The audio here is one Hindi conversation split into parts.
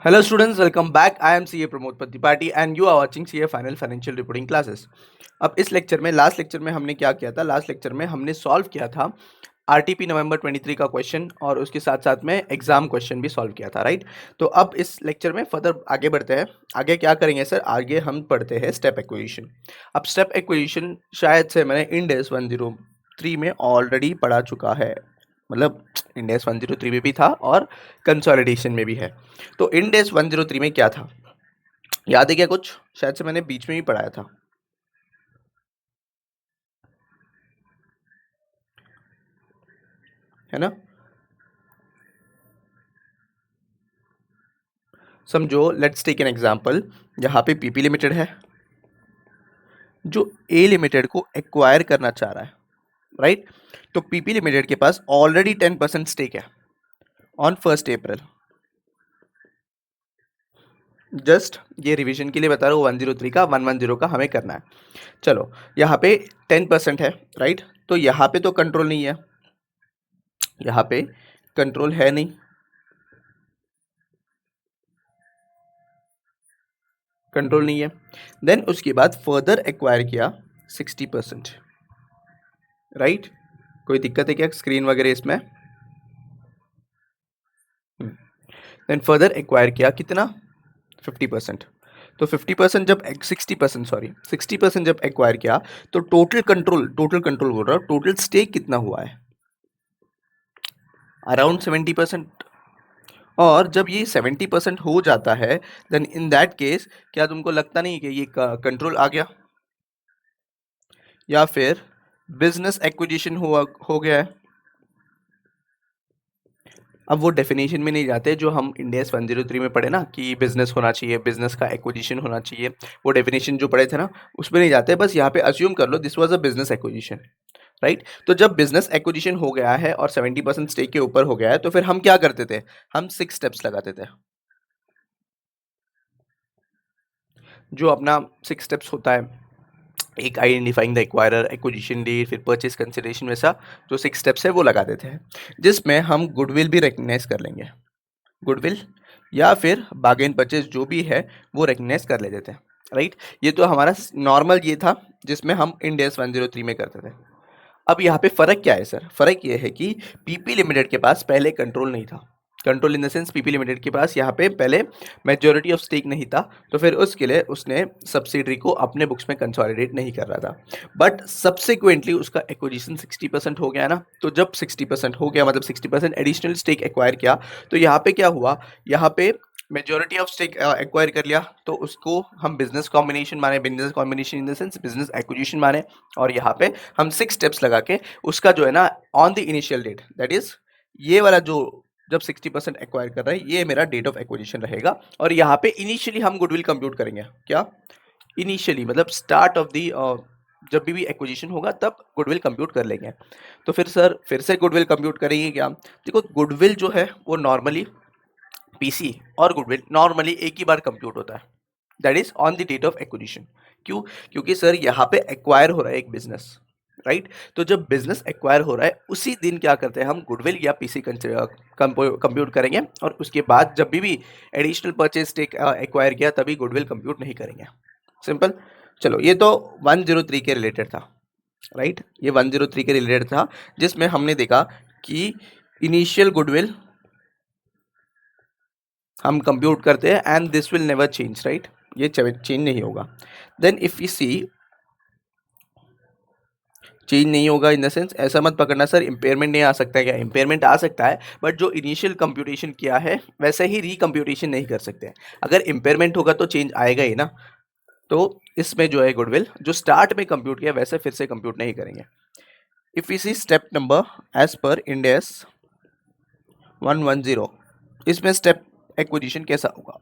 Hello students, welcome back. I am CA Pramod Patipati and you are watching CA Final Financial Reporting Classes. अब इस लेक्चर में लास्ट लेक्चर में हमने क्या किया था? लास्ट लेक्चर में हमने सॉल्व किया था आरटीपी नवंबर 23 का क्वेश्चन और उसके साथ साथ में एग्जाम क्वेश्चन भी सॉल्व किया था, राइट? तो अब इस लेक्चर में फर्दर आगे बढ़ते हैं। आगे क्या करेंगे सर? आगे हम पढ़ते हैं स्टेप एक्विजिशन। अब स्टेप एक्विजिशन शायद से मैंने इंड एस 103 में ऑलरेडी पढ़ा चुका है, मतलब इंड एस 103 में भी था और कंसोलिडेशन में भी है। तो इंड एस 103 में क्या था, याद है क्या कुछ? शायद से मैंने बीच में ही पढ़ाया था। है ना? समझो, लेट्स टेक एन एग्जांपल। यहाँ पे पीपी लिमिटेड है जो ए लिमिटेड को एक्वायर करना चाह रहा है, राइट? तो पीपी लिमिटेड के पास ऑलरेडी 10% स्टेक है ऑन 1 अप्रैल। जस्ट ये रिवीजन के लिए बता रहा हूँ, 103 का 110 का हमें करना है। चलो, यहाँ पे 10% है, राइट? तो यहाँ पे तो कंट्रोल नहीं है, यहाँ पे कंट्रोल है नहीं, कंट्रोल नहीं है। देन उसके बाद फर्दर एक्वायर किया 60%, राइट? कोई दिक्कत है क्या स्क्रीन वगैरह इसमें? देन फर्दर एक्वायर किया कितना? 50%। तो 50% जब 60% सॉरी 60% जब एक्वायर किया तो टोटल कंट्रोल बोल रहा हूँ, टोटल स्टेक कितना हुआ है? अराउंड 70%। और जब ये 70% हो जाता है देन इन दैट केस क्या तुमको लगता नहीं कि ये कंट्रोल आ गया या फिर बिजनेस एक्विजिशन हुआ हो गया है? अब वो डेफिनेशन में नहीं जाते जो हम इंड एस 103 में पढ़े ना कि बिजनेस होना चाहिए, बिजनेस का एक्विजिशन होना चाहिए, वो डेफिनेशन जो पढ़े थे ना उसमें नहीं जाते। बस यहाँ पे अज्यूम कर लो this was a business acquisition, right? तो जब बिजनेस एक्विजिशन हो गया है और 70% स्टेक के ऊपर हो गया है तो फिर हम क्या करते थे? हम 6 स्टेप्स लगाते थे। जो अपना 6 स्टेप्स होता है, एक identifying the acquirer, acquisition date, फिर परचेज कंसिडरेशन, वैसा जो 6 स्टेप्स है वो लगा देते हैं, जिसमें हम गुडविल भी रिकग्नाइज कर लेंगे। गुडविल या फिर बार्गेन परचेज जो भी है वो रिकग्नाइज कर ले देते हैं, राइट? ये तो हमारा नॉर्मल ये था जिसमें हम इंड एस 103 में करते थे। अब यहाँ पे फ़र्क क्या है सर? फ़र्क ये है कि पीपी लिमिटेड के पास पहले कंट्रोल नहीं था। Control in the sense PP limited के पास यहाँ पे पहले मेजॉरिटी ऑफ स्टेक नहीं था, तो फिर उसके लिए उसने सब्सिडरी को अपने बुक्स में कंसोलिडेट नहीं कर रहा था। बट सब्सिक्वेंटली उसका एक्विजिशन 60% हो गया ना, तो जब 60% हो गया मतलब 60% एडिशनल स्टेक एक्वायर किया, तो यहाँ पे क्या हुआ? यहाँ पे मेजॉरिटी ऑफ स्टेक एक्वायर कर लिया तो उसको हम बिजनेस कॉम्बिनेशन माने, business combination in the sense business acquisition माने, और यहाँ पे हम 6 स्टेप्स लगा के उसका जो है ना on the initial date, that is ये वाला जो जब 60% एक्वायर कर रहा है ये मेरा डेट ऑफ एक्विजिशन रहेगा। और यहाँ पे इनिशियली हम गुडविल कंप्यूट करेंगे। क्या? इनिशियली मतलब स्टार्ट ऑफ दी जब भी एक्विजिशन होगा तब गुडविल कंप्यूट कर लेंगे। तो फिर सर फिर से गुडविल कंप्यूट करेंगे क्या? देखो, गुडविल जो है वो नॉर्मली पीसी और गुडविल नॉर्मली एक ही बार कंप्यूट होता है, that is on the date of acquisition. क्यों? क्योंकि सर यहाँ पे एक्वायर हो रहा है एक बिजनेस, राइट? तो जब बिजनेस एक्वायर हो रहा है उसी दिन क्या करते हैं हम गुडविल या पीसी कंप्यूट करेंगे, और उसके बाद जब भी एडिशनल परचेज टेक एक्वायर किया तभी गुडविल कंप्यूट नहीं करेंगे। सिंपल। चलो, ये तो 103 के रिलेटेड था, राइट? ये 103 के रिलेटेड था जिसमें हमने देखा कि इनिशियल गुडविल हम कंप्यूट करते हैं and this will never change, right? ये चेंज नहीं होगा। Then if you see change नहीं होगा इन द सेंस ऐसा मत पकड़ना सर इम्पेयरमेंट नहीं आ सकता है। क्या इम्पेयरमेंट आ सकता है, बट जो इनिशियल कंप्यूटेशन किया है वैसे ही रिकम्प्यूटेशन नहीं कर सकते हैं। अगर इम्पेयरमेंट होगा तो चेंज आएगा ही ना। तो इसमें जो है गुडविल जो स्टार्ट में कंप्यूट किया वैसे फिर से कंप्यूट नहीं करेंगे। If you see step number as per Ind AS 110, इसमें स्टेप एक्विजिशन कैसा होगा?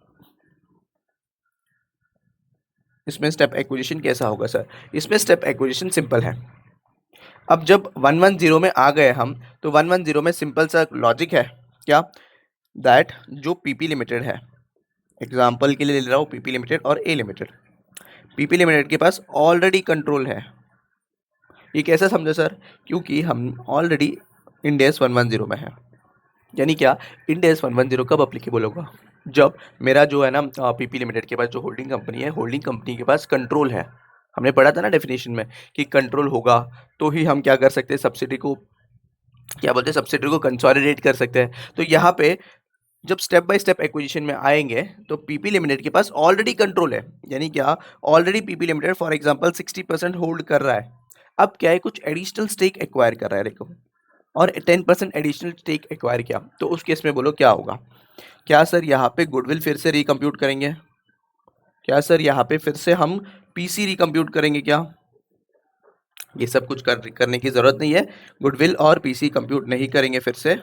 इसमें स्टेप एक्विजिशन कैसा होगा सर? इसमें स्टेप एक्विजिशन सिंपल है। अब जब 110 में आ गए हम, तो 110 में सिंपल सा लॉजिक है। क्या? दैट जो पीपी लिमिटेड है, एग्जाम्पल के लिए ले रहा हूँ पीपी लिमिटेड और ए लिमिटेड, पीपी लिमिटेड के पास ऑलरेडी कंट्रोल है। ये कैसे समझे सर? क्योंकि हम ऑलरेडी इंड एस 110 में है। यानी क्या? इंड एस 110 कब अप्लीकेबल होगा? जब मेरा जो है ना पीपी लिमिटेड के पास जो होल्डिंग कंपनी है, होल्डिंग कंपनी के पास कंट्रोल है। हमने पढ़ा था ना डेफिनेशन में कि कंट्रोल होगा तो ही हम क्या कर सकते हैं, सब्सिडी को क्या बोलते हैं, सब्सिडी को कंसोलिडेट कर सकते हैं। तो यहाँ पे जब स्टेप बाय स्टेप एक्विजिशन में आएंगे तो पीपी लिमिटेड के पास ऑलरेडी कंट्रोल है, यानी क्या, already PP limited for example 60% hold कर रहा है। अब क्या है, कुछ एडिशनल स्टेक एक्वायर कर रहा है, देखो, और 10% एडिशनल स्टेक एक्वायर किया, तो उस केस में बोलो क्या होगा। क्या सर यहाँ पे गुडविल फिर से रिकम्प्यूट करेंगे? क्या सर यहाँ पे फिर से हम पीसी रिकम्प्यूट करेंगे क्या? ये सब कुछ करने की ज़रूरत नहीं है। गुडविल और पीसी कंप्यूट नहीं करेंगे फिर से,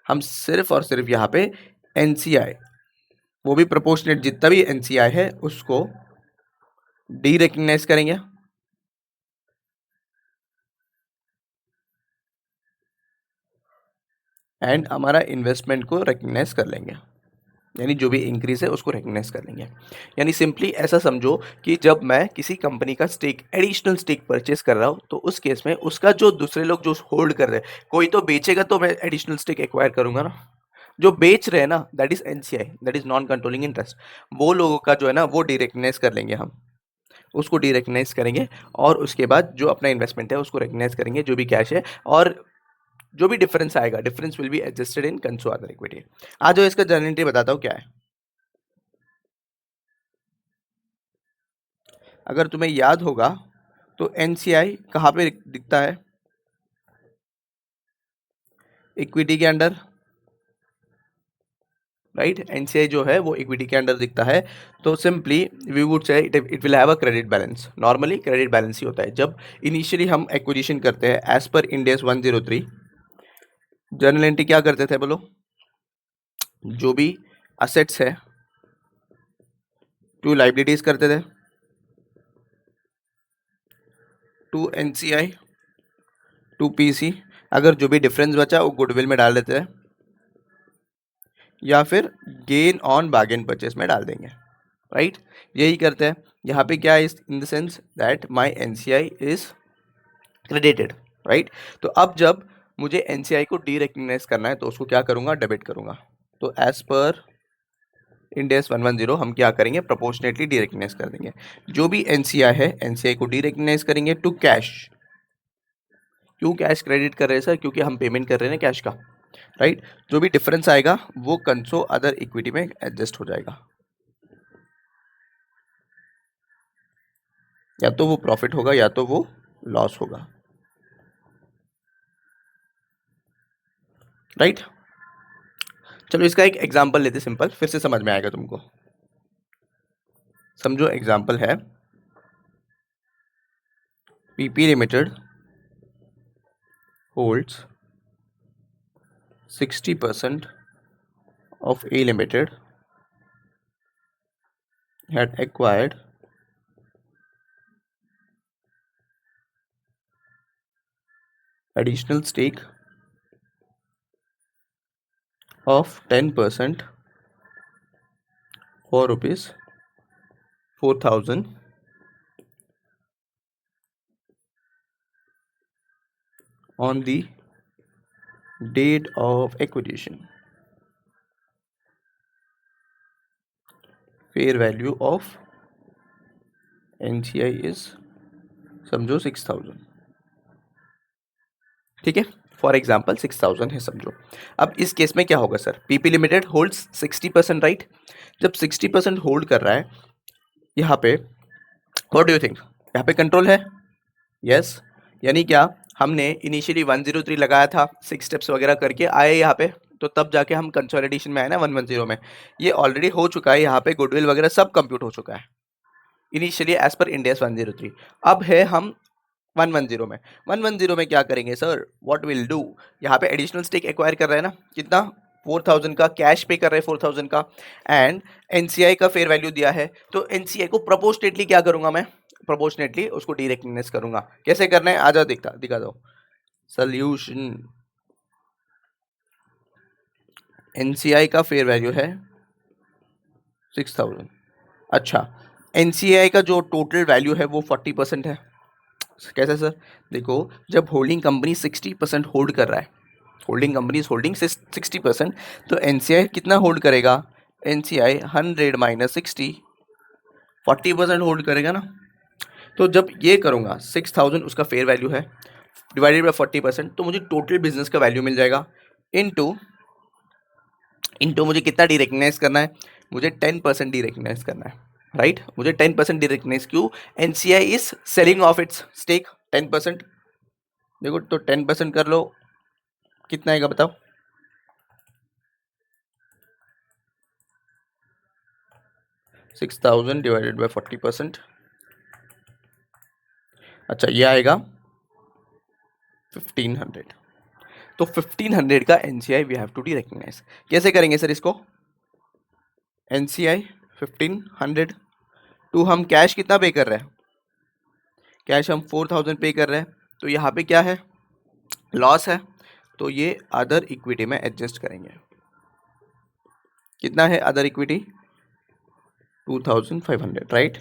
हम सिर्फ और सिर्फ यहाँ पे एनसीआई, वो भी प्रोपोर्शनेट जितना भी एनसीआई है उसको डी रिकग्नाइज करेंगे। एंड हमारा इन्वेस्टमेंट को रिकग्नाइज कर लेंगे, यानी जो भी इंक्रीज है उसको रिकग्नाइज कर लेंगे। यानी सिंपली ऐसा समझो कि जब मैं किसी कंपनी का स्टेक, एडिशनल स्टेक परचेस कर रहा हूँ, तो उस केस में उसका जो दूसरे लोग जो होल्ड कर रहे हैं, कोई तो बेचेगा तो मैं एडिशनल स्टेक एक्वायर करूंगा ना। जो बेच रहे हैं ना, that is NCI, that is non controlling interest. वो लोगों का जो है ना वो डिरेक्टनाइज कर लेंगे, हम उसको डिरेक्टनाइज करेंगे, और उसके बाद जो अपना इन्वेस्टमेंट है उसको रिकग्नाइज करेंगे, जो भी कैश है, और जो भी डिफरेंस आएगा, difference will be adjusted in conso other equity. आज जो इसका जर्नल एंट्री बताता हूँ क्या है। अगर तुम्हें याद होगा तो एनसीआई कहाँ पे दिखता है? इक्विटी के अंडर, राइट। एनसीआई जो है वो इक्विटी के अंडर दिखता है। तो simply we would say it will have a credit balance. Normally credit balance ही होता है जब इनिशियली हम एक्विजिशन करते हैं। As per Ind AS 103 journal entry क्या करते थे बोलो? जो भी असेट्स है टू लाइबिलिटीज करते थे, टू एनसीआई, टू पीसी। अगर जो भी डिफरेंस बचा वो गुडविल में डाल देते हैं, या फिर गेन ऑन बार्गेन परचेस में डाल देंगे, राइट। यही करते हैं यहाँ पे। क्या है, इन the sense that my NCI is credited, right. तो अब जब मुझे एनसीआई को डी रिकग्नाइज करना है तो उसको क्या करूंगा, डेबिट करूंगा। तो एज पर इंड एस 110 हम क्या करेंगे, प्रोपोर्शनेटली डी रिकग्नाइज कर देंगे। जो भी एनसीआई है, एनसीआई को डी रिकग्नाइज करेंगे टू कैश। क्यों कैश क्रेडिट कर रहे हैं सर? क्योंकि हम पेमेंट कर रहे हैं ना कैश का, राइट। जो भी डिफरेंस आएगा वो कंसो अदर इक्विटी में एडजस्ट हो जाएगा, या तो वो प्रॉफिट होगा या तो वो लॉस होगा, राइट। चलो इसका एक एग्जांपल लेते, सिंपल, फिर से समझ में आएगा तुमको। समझो एग्जांपल है, PP limited holds 60% of A Limited had acquired additional stake of 10% for rupees 4,000 on the date of acquisition. Fair value of NCI is समझो 6,000, ठीक है। फॉर एग्जाम्पल 6,000 है समझो। अब इस केस में क्या होगा sir, PP limited holds 60%, right. जब 60% होल्ड कर रहा है यहाँ पे, व्हाट डू यू थिंक, यहाँ पे कंट्रोल है? यस। यानी क्या, हमने इनिशियली 103 लगाया था, 6 स्टेप्स वगैरह करके आए यहाँ पे, तो तब जाके हम कंसोलिडेशन में आए ना 110 में। ये ऑलरेडी हो चुका है, यहाँ पे गुडविल वगैरह सब कंप्यूट हो चुका है initially as per Ind AS 103। अब है हम 110 में। 110 में क्या करेंगे सर, व्हाट विल डू, यहाँ पे एडिशनल स्टेक एक्वायर कर रहे हैं ना, कितना, 4,000 का कैश पे कर रहे हैं, 4,000 का, एंड एनसीआई का फेयर वैल्यू दिया है। तो एनसीआई को प्रोपोर्शनेटली क्या करूंगा मैं, प्रोपोर्शनेटली उसको डी रिकग्नाइज करूंगा। कैसे करना है, आ जाओ दिखा दो सोल्यूशन। एनसीआई का फेयर वैल्यू है 6,000। अच्छा, एनसीआई का जो टोटल वैल्यू है वो 40% है। कैसे सर? देखो, जब होल्डिंग कंपनी 60% होल्ड कर रहा है, होल्डिंग कंपनी इज होल्डिंग 60%, तो एनसीआई कितना होल्ड करेगा, NCI 100 माइनस 60, 40% होल्ड करेगा ना। तो जब ये करूँगा 6000 उसका फेयर वैल्यू है, डिवाइडेड बाय 40%, तो मुझे टोटल बिजनेस का वैल्यू मिल जाएगा। इनटू इनटू मुझे कितना डीरेकग्नाइज करना है, मुझे 10% डीरेकग्नाइज करना है, राइट। मुझे 10% डीरेकग्नाइज क्यों, NCI is selling off its stake 10%। देखो तो 10% कर लो, कितना आएगा बताओ। 6000 डिवाइडेड बाय 40%, अच्छा ये आएगा 1500। तो 1500 का NCI we have to derecognise. कैसे करेंगे सर इसको, NCI 1500 टू हम कैश कितना पे कर रहे हैं, कैश हम 4000 पे कर रहे हैं, तो यहाँ पे क्या है, लॉस है, तो ये अदर इक्विटी में एडजस्ट करेंगे। कितना है अदर इक्विटी, 2500, राइट।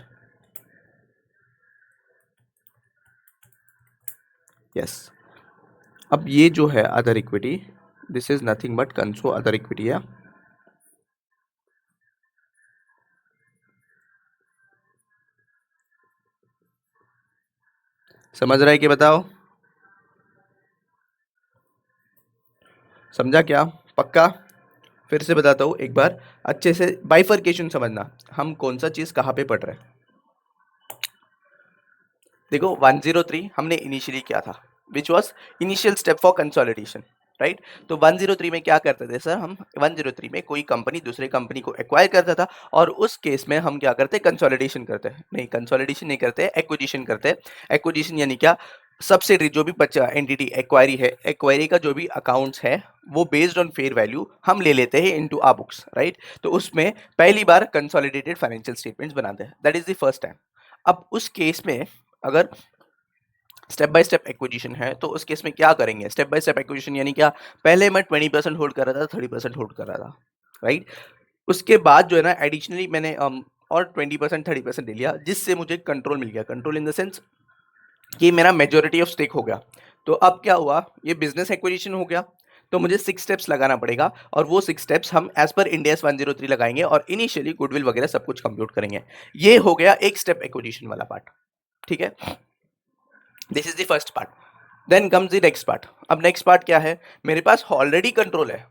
यस, अब ये जो है other equity, this is nothing but conso other equity है। समझ रहा है कि बताओ, समझा क्या, पक्का। फिर से बताता हूँ एक बार, अच्छे से बाइफरकेशन समझना, हम कौन सा चीज़ कहाँ पे पढ़ रहे हैं। देखो 103 हमने इनिशियली किया था, which was initial step for consolidation, right. तो 103 में क्या करते थे सर, हम 103 में कोई कंपनी दूसरे कंपनी को एक्वायर करता था, और उस केस में हम क्या करते, कंसोलिडेशन करते हैं, नहीं कंसोलिडेशन नहीं करते, एक्विजिशन करते हैं। एक्विजिशन यानी क्या, सब्सिडरी जो भी बच्चा एंटिटी एक्वायरी है, एक्वायरी का जो भी अकाउंट्स है, वो बेस्ड ऑन फेयर वैल्यू हम ले लेते हैं इनटू आ बुक्स, राइट। तो उसमें पहली बार कंसोलिडेटेड फाइनेंशियल स्टेटमेंट्स बनाते हैं, that is the first time. अब उस केस में अगर स्टेप बाय स्टेप एक्विजिशन है, तो उस केस में क्या करेंगे, स्टेप बाय स्टेप एक्विजिशन यानी क्या, पहले मैं 20% होल्ड कर रहा था, 30% होल्ड कर रहा था, राइट। उसके बाद जो है ना एडिशनली मैंने और 20% 30% ले लिया, जिससे मुझे कंट्रोल मिल गया, कंट्रोल इन द सेंस कि मेरा मेजोरिटी ऑफ स्टेक हो गया। तो अब क्या हुआ, ये बिजनेस एक्विजिशन हो गया, तो मुझे 6 स्टेप्स लगाना पड़ेगा, और वो 6 स्टेप्स हम एज पर इंडिया 103 लगाएंगे, और इनिशियली गुडविल वगैरह सब कुछ कंप्यूट करेंगे। ये हो गया एक स्टेप एक्विजिशन वाला पार्ट, ठीक है। This is the first part. Then comes the next part. अब नेक्स्ट पार्ट क्या है, मेरे पास ऑलरेडी कंट्रोल है,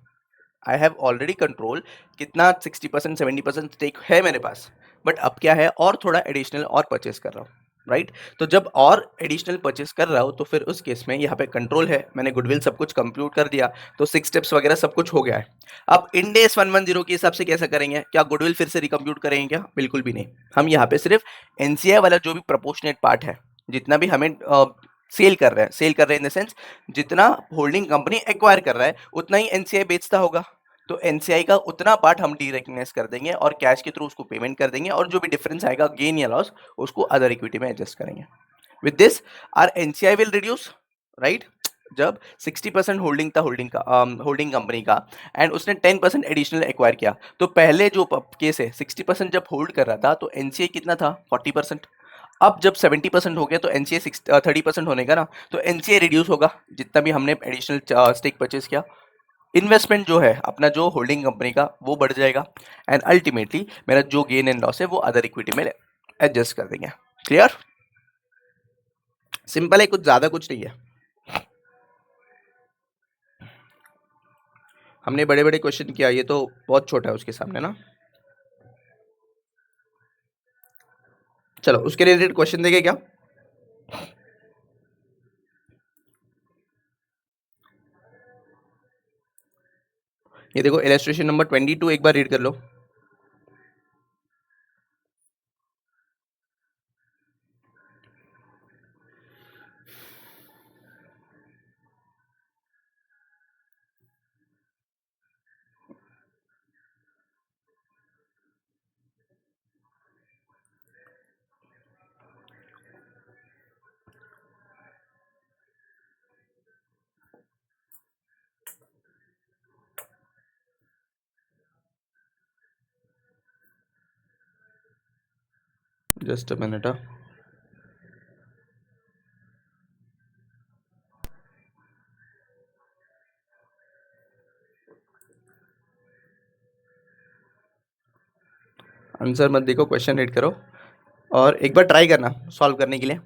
आई हैव ऑलरेडी कंट्रोल, कितना 60% 70% स्टेक है मेरे पास, बट अब क्या है, और थोड़ा एडिशनल और परचेस कर रहा हूँ, राइट। तो जब और एडिशनल परचेस कर रहा हूँ, तो फिर उस केस में यहाँ पे कंट्रोल है, मैंने गुडविल सब कुछ कंप्यूट कर दिया, तो 6 स्टेप्स वगैरह सब कुछ हो गया है। अब इंडेस 110 के हिसाब से कैसा करेंगे, क्या गुडविल फिर से रिकम्प्यूट करेंगे क्या, बिल्कुल भी नहीं। हम यहाँ पे सिर्फ NCI वाला जो भी प्रोपोर्शनेट पार्ट है, जितना भी हमें सेल कर रहे हैं, सेल कर रहे हैं इन द सेंस जितना होल्डिंग कंपनी एक्वायर कर रहा है उतना ही NCI बेचता होगा, तो NCI का उतना पार्ट हम डी रिकग्नाइज कर देंगे और कैश के थ्रू उसको पेमेंट कर देंगे, और जो भी डिफरेंस आएगा गेन या लॉस, उसको अदर इक्विटी में एडजस्ट करेंगे। With this our NCI will reduce, right. जब 60% होल्डिंग था, होल्डिंग कंपनी का, एंड उसने 10% एडिशनल एक्वायर किया, तो पहले जो केस है 60% जब होल्ड कर रहा था, तो NCI कितना था, 40%। अब जब 70% हो गया, तो NCI 30% होने का ना, तो NCI रिड्यूस होगा, जितना भी हमने एडिशनल स्टेक परचेज किया। इन्वेस्टमेंट जो है अपना, जो होल्डिंग कंपनी का, वो बढ़ जाएगा, एंड अल्टीमेटली मेरा जो गेन एंड लॉस है वो अदर इक्विटी में एडजस्ट कर देंगे। क्लियर, सिंपल है, कुछ ज्यादा कुछ नहीं है। हमने बड़े बड़े क्वेश्चन किया, ये तो बहुत छोटा है उसके सामने ना। चलो उसके रिलेटेड क्वेश्चन देंगे क्या, ये देखो इलस्ट्रेशन नंबर 22 एक बार रीड कर लो। Just a minute. आंसर मत देखो, क्वेश्चन रीड करो और एक बार ट्राई करना सॉल्व करने के लिए।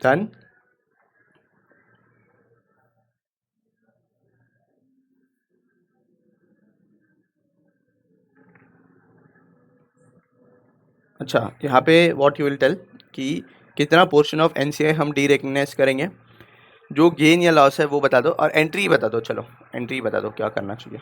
डन। अच्छा, यहाँ पे व्हाट यू विल टेल कि कितना पोर्शन ऑफ एनसीआई हम डी रिकग्नाइज करेंगे, जो गेन या लॉस है वो बता दो और एंट्री बता दो। चलो एंट्री बता दो क्या करना चाहिए।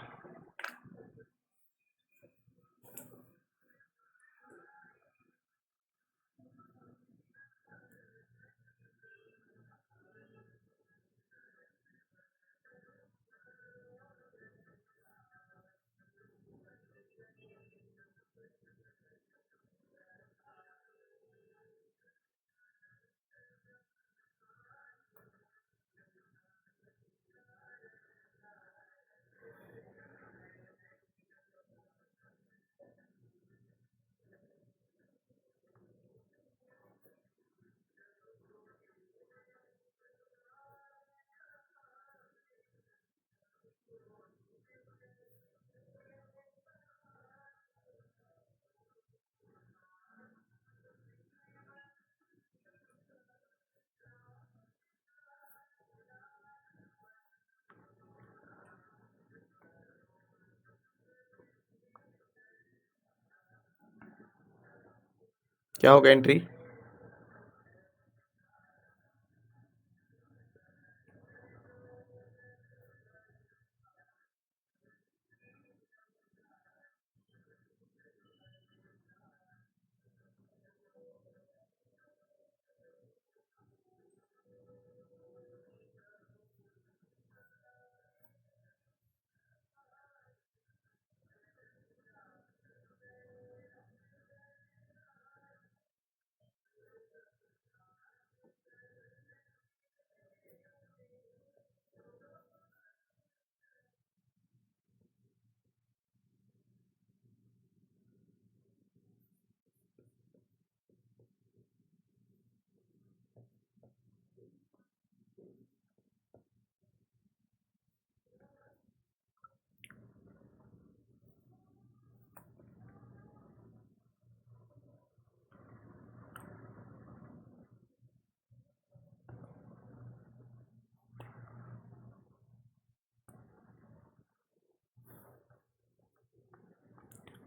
क्या होगा एंट्री?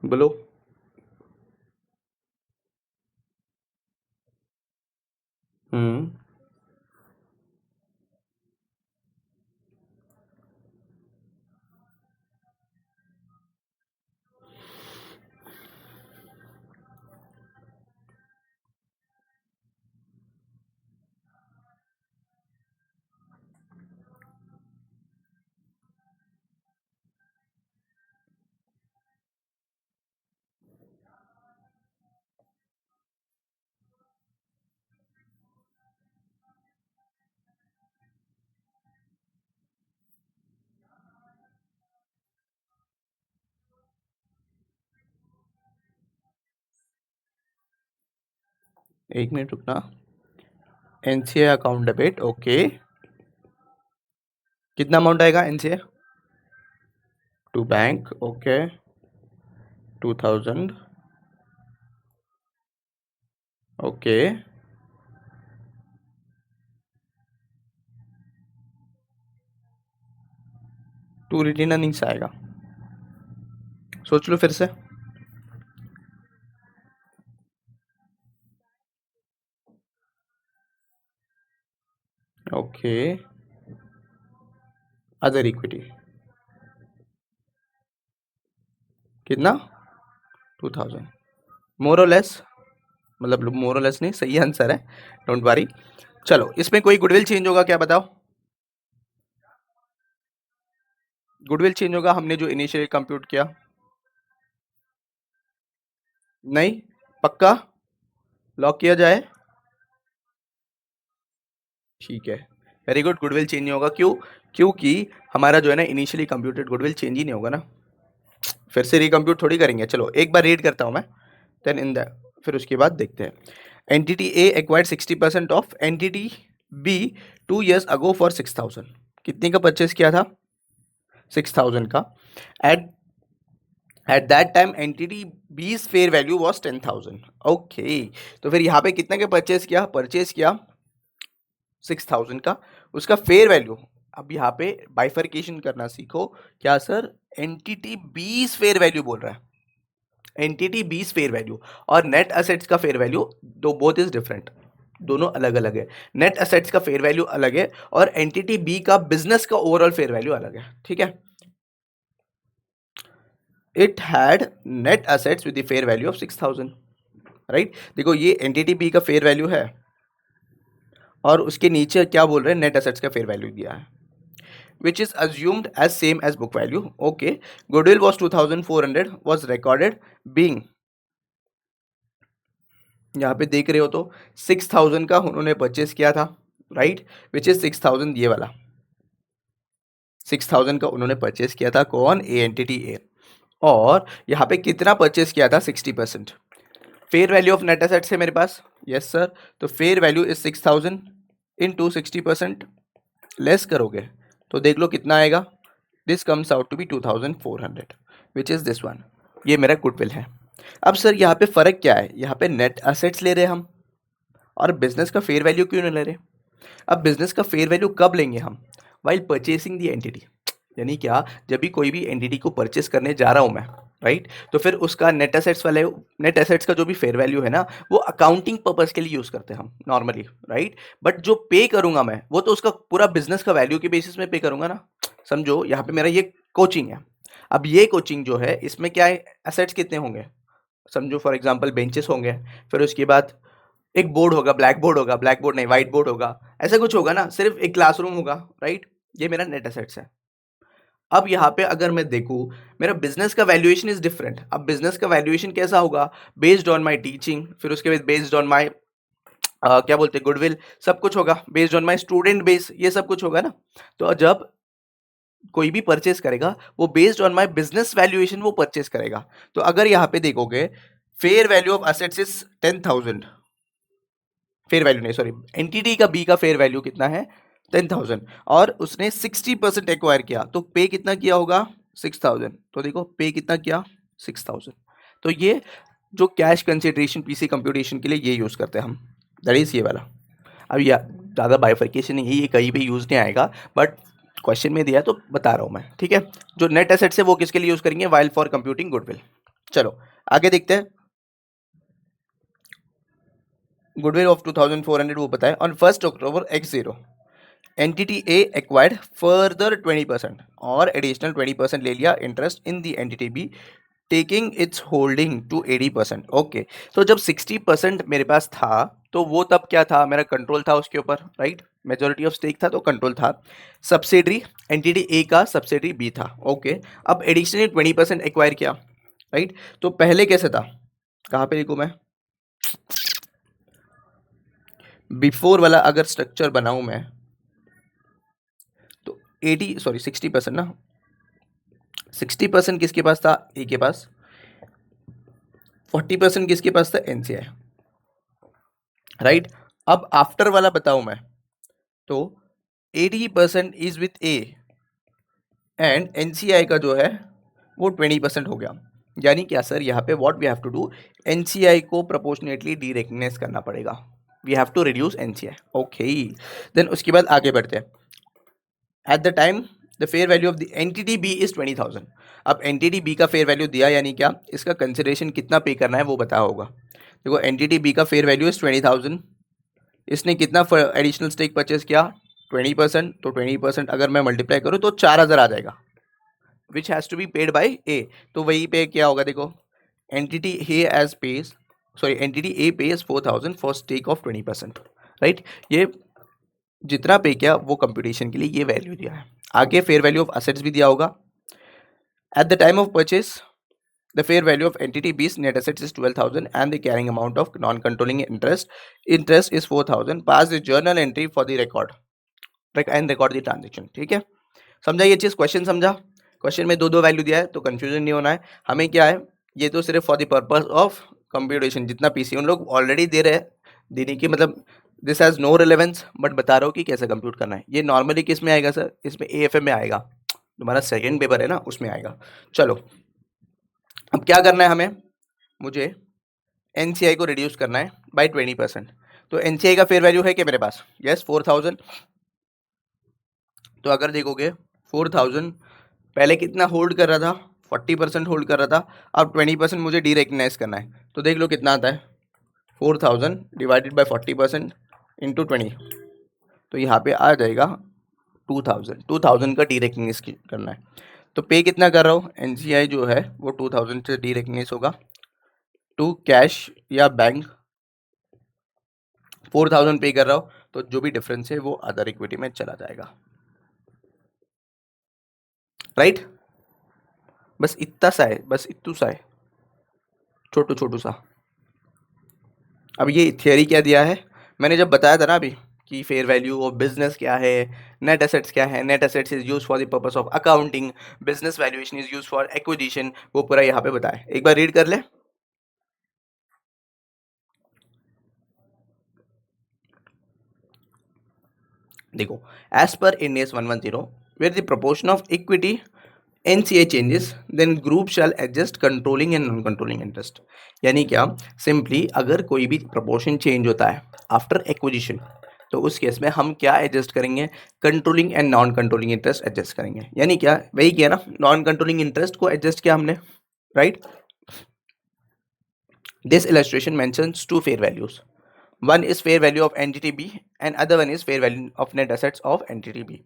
बोलो। हम्म। एक मिनट रुकना। NCA account debit, okay. कितना अमाउंट आएगा NCA? To bank, okay, 2000, okay, to retained earnings आएगा। सोच लो फिर से। ओके, अदर इक्विटी कितना, 2000, मोर और लेस, मतलब मोर और लेस नहीं, सही आंसर है, डोंट वरी। चलो इसमें कोई गुडविल चेंज होगा क्या बताओ? गुडविल चेंज होगा हमने जो इनिशियली कंप्यूट किया? नहीं, पक्का लॉक किया जाए? ठीक है, वेरी गुड, गुडविल चेंज नहीं होगा। क्यों? क्योंकि हमारा जो है ना इनिशियली कंप्यूटेड गुडविल चेंज ही नहीं होगा ना, फिर से रिकम्प्यूट थोड़ी करेंगे। चलो एक बार रीड करता हूँ मैं, देन इन द, फिर उसके बाद देखते हैं। Entity A acquired 60% of entity B 2 years ago for 6000। कितने का परचेस किया था? 6000 का। At at that time entity B's fair value was 10,000। ओके, तो फिर यहाँ पे कितने का परचेस किया? परचेस किया 6000 का, उसका फेयर वैल्यू, अब यहाँ पे बाइफर्केशन करना सीखो। क्या sir? Entity B's fair value बोल रहा है, एंटिटी बीज फेयर वैल्यू और नेट असेट्स का फेयर वैल्यू, दो बोथ इज डिफरेंट, दोनों अलग अलग है। नेट असेट्स का फेयर वैल्यू अलग है और एंटिटी बी का बिजनेस का ओवरऑल फेयर वैल्यू अलग है, ठीक है। It had net assets with the fair value of 6000, right. देखो ये एंटिटी बी का फेयर वैल्यू है और उसके नीचे क्या बोल रहे हैं? नेट असेट्स का फेयर वैल्यू दिया है, which is assumed as same as book value. Okay, goodwill was 2400 was recorded being, यहाँ पे देख रहे हो तो 6000 का उन्होंने परचेस किया था, राइट, विच इज 6000, ये वाला 6000 का उन्होंने परचेस किया था, कौन? A, entity A. और यहाँ पे कितना परचेस किया था? 60%। Fair value of net assets है मेरे पास, यस सर, तो fair value is 6000 into 60%, less करोगे तो देख लो कितना आएगा। This comes out to be 2400, which is this one. ये मेरा गुडविल है। अब सर यहाँ पे फर्क क्या है? यहाँ पे नेट असेट्स ले रहे हैं हम और बिजनेस का फेयर वैल्यू क्यों नहीं ले रहे? अब बिजनेस का फेयर वैल्यू कब लेंगे हम? वाइल परचेसिंग दी एंटिटी, यानी क्या, जब भी कोई भी एंटिटी को परचेस करने जा रहा हूँ मैं, राइट, तो फिर उसका नेट एसेट्स वाले, नेट एसेट्स का जो भी फेयर वैल्यू है ना, वो अकाउंटिंग पर्पस के लिए यूज करते हैं हम नॉर्मली, राइट। बट जो पे करूंगा मैं, वो तो उसका पूरा बिजनेस का वैल्यू के बेसिस में पे करूंगा ना। समझो यहाँ पे मेरा ये कोचिंग है, अब ये कोचिंग जो है इसमें क्या है, एसेट्स कितने होंगे? समझो फॉर एग्जांपल बेंचेस होंगे, फिर उसके बाद एक बोर्ड होगा, ब्लैक बोर्ड होगा, ब्लैक बोर्ड नहीं व्हाइट बोर्ड होगा, ऐसा कुछ होगा ना, सिर्फ एक क्लासरूम होगा, राइट। ये मेरा नेट एसेट्स है। अब यहाँ पे अगर मैं देखूँ, मेरा बिजनेस का वैल्यूएशन इज डिफरेंट। अब बिजनेस का वैल्यूएशन कैसा होगा? बेस्ड ऑन माय टीचिंग, फिर उसके बाद बेस्ड ऑन माय क्या बोलते हैं, गुडविल, सब कुछ होगा, based on my student base, ये सब कुछ होगा ना। तो जब कोई भी परचेस करेगा वो based on my business valuation वो परचेस करेगा। तो अगर यहाँ पे देखोगे, fair value of assets is 10,000, fair value नहीं सॉरी, एंटिटी का बी का फेयर वैल्यू कितना है? 10,000, और उसने 60% एक्वायर किया, तो पे कितना किया होगा? 6000। तो देखो पे कितना किया? 6000। तो ये जो कैश कंसिडरेशन पीसी कंप्यूटेशन के लिए ये यूज करते हैं हम, दैट इज ये वाला। अब या ज़्यादा बाइफर्केशन नहीं है, ये कहीं भी यूज नहीं आएगा, बट क्वेश्चन में दिया है तो बता रहा हूँ मैं, ठीक है। जो नेट एसेट्स है वो किसके लिए यूज करेंगे? While for computing goodwill. चलो आगे देखते हैं। गुडविल ऑफ 2400 वो पता है। On 1 October X0 entity A acquired further 20% और एडिशनल 20% ले लिया interest in the entity B, taking its holding to 80%। Okay, तो जब 60% मेरे पास था तो वो तब क्या था? मेरा कंट्रोल था उसके ऊपर, राइट, मेजोरिटी ऑफ स्टेक था तो कंट्रोल था। सब्सिडरी एंटिटी ए का सब्सिडरी बी था, ओके। अब एडिशनली 20% एक्वायर किया, राइट। तो पहले कैसे था? कहाँ पे लिखूँ मैं? बिफोर वाला अगर स्ट्रक्चर बनाऊं मैं तो 60% ना, 60% किसके पास था? ए के पास। 40% किसके पास था? NCI, right. अब आफ्टर वाला बताऊं मैं तो 80% is with A and NCI का जो है वो 20% हो गया। यानी क्या सर, यहाँ पे what we have to do, NCI को प्रोपोर्शनेटली डी रेकग्नाइज करना पड़ेगा, we have to reduce NCI. Okay, then उसके बाद आगे बढ़ते हैं। At the time the fair value of the entity B is 20,000। अब एंटिटी बी का फेयर वैल्यू दिया, यानी क्या, इसका कंसिडरेशन कितना पे करना है वो बता होगा। देखो एंटिटी बी का फेयर वैल्यू इज 20,000, इसने कितना एडिशनल स्टेक परचेज किया, 20%। तो 20% अगर मैं मल्टीप्लाई करूँ तो 4,000 आ जाएगा, which has to be paid by A. तो वही पे क्या होगा, देखो entity A as pays, sorry entity A pays 4,000 for stake of 20%, right. ये जितना पे किया वो कंप्यूटेशन के लिए ये वैल्यू दिया है। आगे फेयर वैल्यू ऑफ असेट्स भी दिया होगा। Eight the time of purchase the fair value of entity B's net assets is 12,000 and the carrying amount of non-controlling interest is 4,000. Pass the journal entry for the record and record the transaction। ठीक है, समझा ये चीज़, क्वेश्चन समझा। क्वेश्चन में दो वैल्यू दिया है तो कंफ्यूजन नहीं होना है। हमें क्या है, ये तो सिर्फ for the purpose of computation, जितना पीसी उन लोग ऑलरेडी दे रहे हैं, देने की मतलब this has no relevance, but बता रहा हूँ कि कैसे कंप्यूट करना है। ये नॉर्मली किस में आएगा सर, इसमें एएफएम में आएगा, तुम्हारा सेकेंड पेपर है ना, उसमें आएगा। चलो अब क्या करना है हमें, मुझे एनसीआई को रिड्यूस करना है बाय 20%। तो एनसीआई का फेयर वैल्यू है कि मेरे पास, यस 4,000। तो अगर देखोगे 4,000 पहले कितना होल्ड कर रहा था, 40% होल्ड कर रहा था, अब 20% मुझे डी रेकग्नाइज करना है। तो देख लो कितना आता है, 4,000 डिवाइडेड बाय 40% इंटू 20, तो यहाँ पे आ जाएगा 2,000 का डी रेकग्नाइज करना है। तो पे कितना कर रहा हूँ, एनसीआई जो है वो 2,000 से डी रेकग्नाइज होगा टू कैश या बैंक, 4,000 पे कर रहा हूँ, तो जो भी डिफरेंस है वो अदर इक्विटी में चला जाएगा, राइट। बस इतना सा है, बस इतू सा है, छोटू सा। अब ये थियरी क्या दिया है, मैंने जब बताया था ना अभी कि फेयर वैल्यू ऑफ बिजनेस क्या है, नेट एसेट्स क्या है, net assets is use for the purpose of accounting, business valuation is use for acquisition, वो पूरा यहाँ पे बताया। एक बार रीड कर ले। देखो, as per Ind AS 110, where the proportion of equity NCA changes, then group shall adjust controlling and non-controlling interest। यानी क्या, सिंपली अगर कोई भी proportion change होता है आफ्टर एक्विजिशन, तो उस केस में हम क्या एडजस्ट करेंगे, controlling and non controlling interest adjust करेंगे। यानी क्या, वही किया ना, नॉन कंट्रोलिंग इंटरेस्ट को एडजस्ट किया हमने, right. This illustration mentions two fair values, one is fair value of entity B and other one is fair value of net assets of entity B।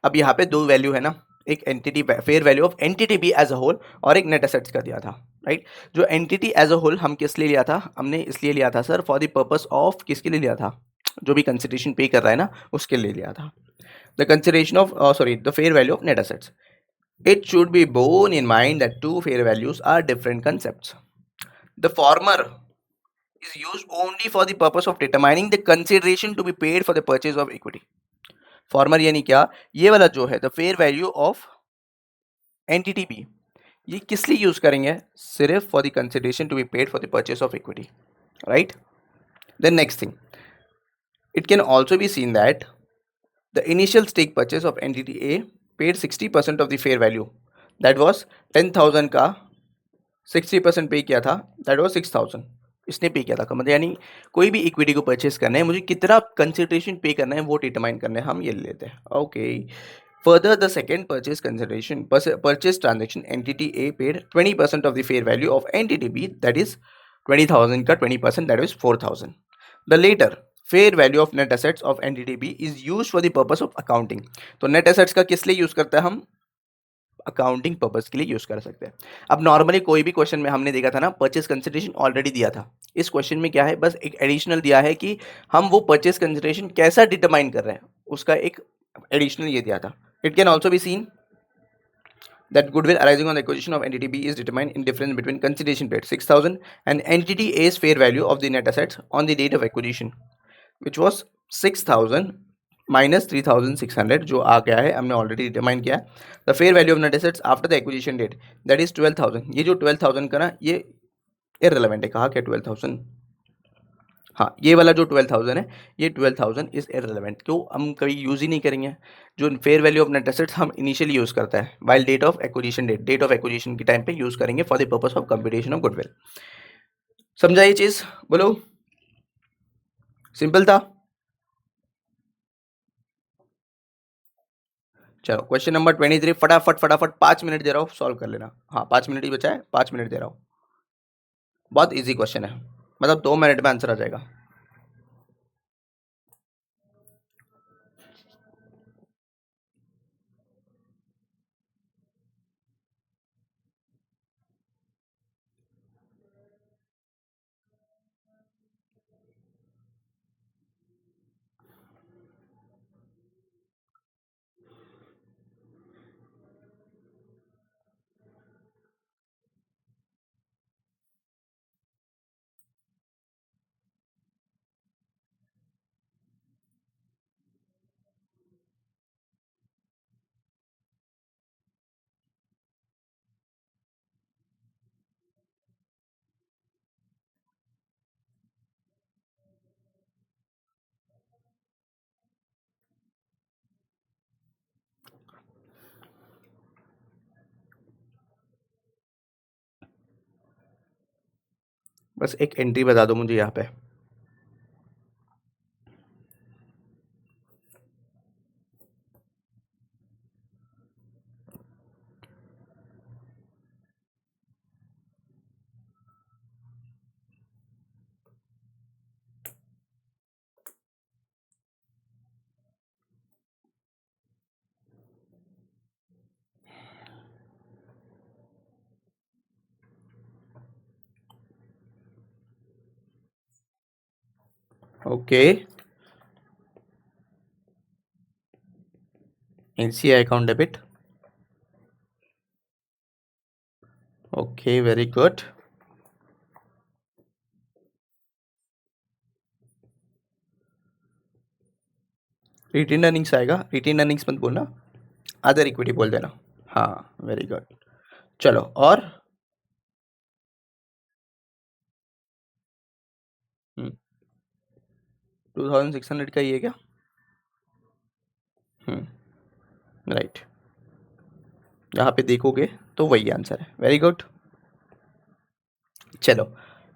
अब यहाँ पे दो वैल्यू है ना, एक entity fair value of entity B as a whole और एक नेट एसेट्स का दिया था, राइट। जो एंटिटी एज अ होल हम किस लिए लिया था, हमने इसलिए लिया था sir for the purpose of, किसके लिए लिया था, जो भी कंसिडरेशन पे कर रहा है ना उसके लिए लिया था। The consideration of the fair value of net assets, it should be borne in mind that two fair values are different concepts. The former is used only for the purpose of determining the consideration to be paid for the purchase of equity। Former यानी क्या, ये वाला जो है the fair value of entity B, ये किस लिए यूज करेंगे, सिर्फ for the consideration to be paid for the purchase of equity, right. Then next thing, it can also be seen that the initial stake purchase of entity A paid 60% of the fair value, that was 10,000 का 60% पे किया था, दैट वॉज 6,000 इसने पे किया था। मतलब यानी कोई भी इक्विटी को परचेस करना है, मुझे कितना कंसिडरेशन पे करना है वो डिटरमाइन करना है, हम ये लेते हैं, okay. Further the second purchase consideration purchase transaction entity A paid 20% of the fair value of entity B, that is 20,000 का 20%, that is 4,000। The latter fair value of net assets of entity B is use for the purpose of accounting. तो नेट एसेट्स का किस लिए यूज करता है, हम अकाउंटिंग पर्पस के लिए यूज कर सकते हैं। अब नॉर्मली कोई भी क्वेश्चन में हमने देखा था ना, परचेस कंसिडरेशन ऑलरेडी दिया था। इस क्वेश्चन में क्या है, बस एक एडिशनल दिया है कि हम वो परचेस कंसिडरेशन कैसा डिटरमाइन कर रहे हैं, उसका एक एडिशनल ये दिया था। It can also be scene that goodwill arising on the acquisition of entity B is determined in difference between consideration paid 6,000 and entity A's fair value of the net assets on the date of acquisition, which was 6,000 minus 3,600 जो आ गया है, हमने ऑलरेडी डिटरमाइन किया है। The fair value of net assets after the acquisition date, that is 12,000। ये जो 12,000 का ना, ये इररिलेवेंट है, कहा क्या 12,000 हाँ, ये वाला जो 12,000 है, ये 12,000 इज़ इर्रेलेवेंट, क्यों? हम कभी यूज़ ही नहीं करेंगे। जो fair value of net assets हम इनिशियली यूज़ करते हैं, व्हाइल डेट ऑफ एक्विजिशन के टाइम पे यूज़ करेंगे for the purpose of computation of goodwill. समझा ये चीज़? बोलो। सिंपल था। चलो क्वेश्चन नंबर 23, फटाफट फटाफट 5 मिनट दे रहा हूँ, सॉल्व कर लेना। हाँ, 5 मिनट ही बचा है, 5 मिनट दे रहा हूँ। बहुत इजी क्वेश्चन है, मतलब 2 मिनट में आंसर आ जाएगा। बस एक एंट्री बता दो मुझे यहाँ पे। Okay, NCI account debit. Okay, very good. Retained earnings आएगा, रिटेन अर्निंग्स मत बोलना, अदर इक्विटी बोल देना। हाँ, वेरी गुड। चलो और 2600 का ही है क्या? राइट, यहाँ पे देखोगे तो वही आंसर है। Very good. चलो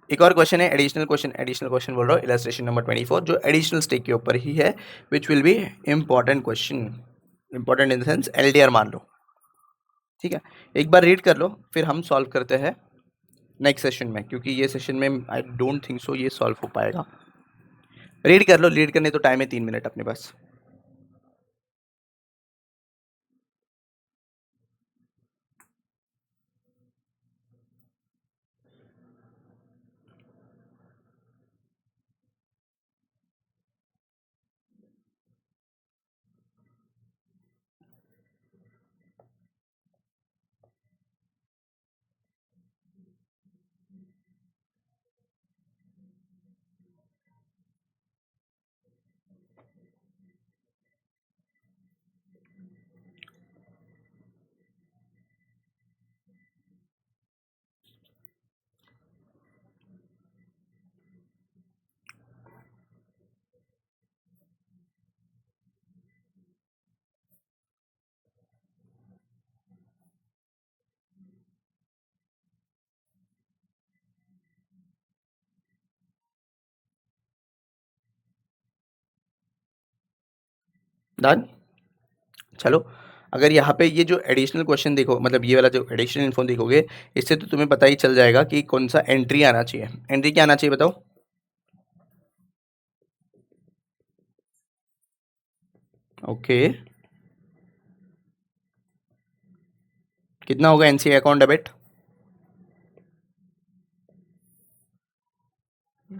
एक और क्वेश्चन है, एडिशनल क्वेश्चन बोल रहा हूँ, इलस्ट्रेशन नंबर 24, जो एडिशनल स्टेक के ऊपर ही है, which will be important question. Important in the sense LDR मान लो, ठीक है? एक बार रीड कर लो, फिर हम सॉल्व करते हैं नेक्स्ट सेशन में, क्योंकि ये सेशन में आई डोंट थिंक सो ये सॉल्व हो पाएगा। रीड कर लो, रीड करने तो टाइम है 3 मिनट अपने पास। डन। चलो, अगर यहाँ पे ये जो एडिशनल क्वेश्चन देखो, मतलब ये वाला जो एडिशनल इन्फो देखोगे, इससे तो तुम्हें पता ही चल जाएगा कि कौन सा एंट्री आना चाहिए। एंट्री क्या आना चाहिए बताओ? ओके, कितना होगा एनसीए अकाउंट डेबिट?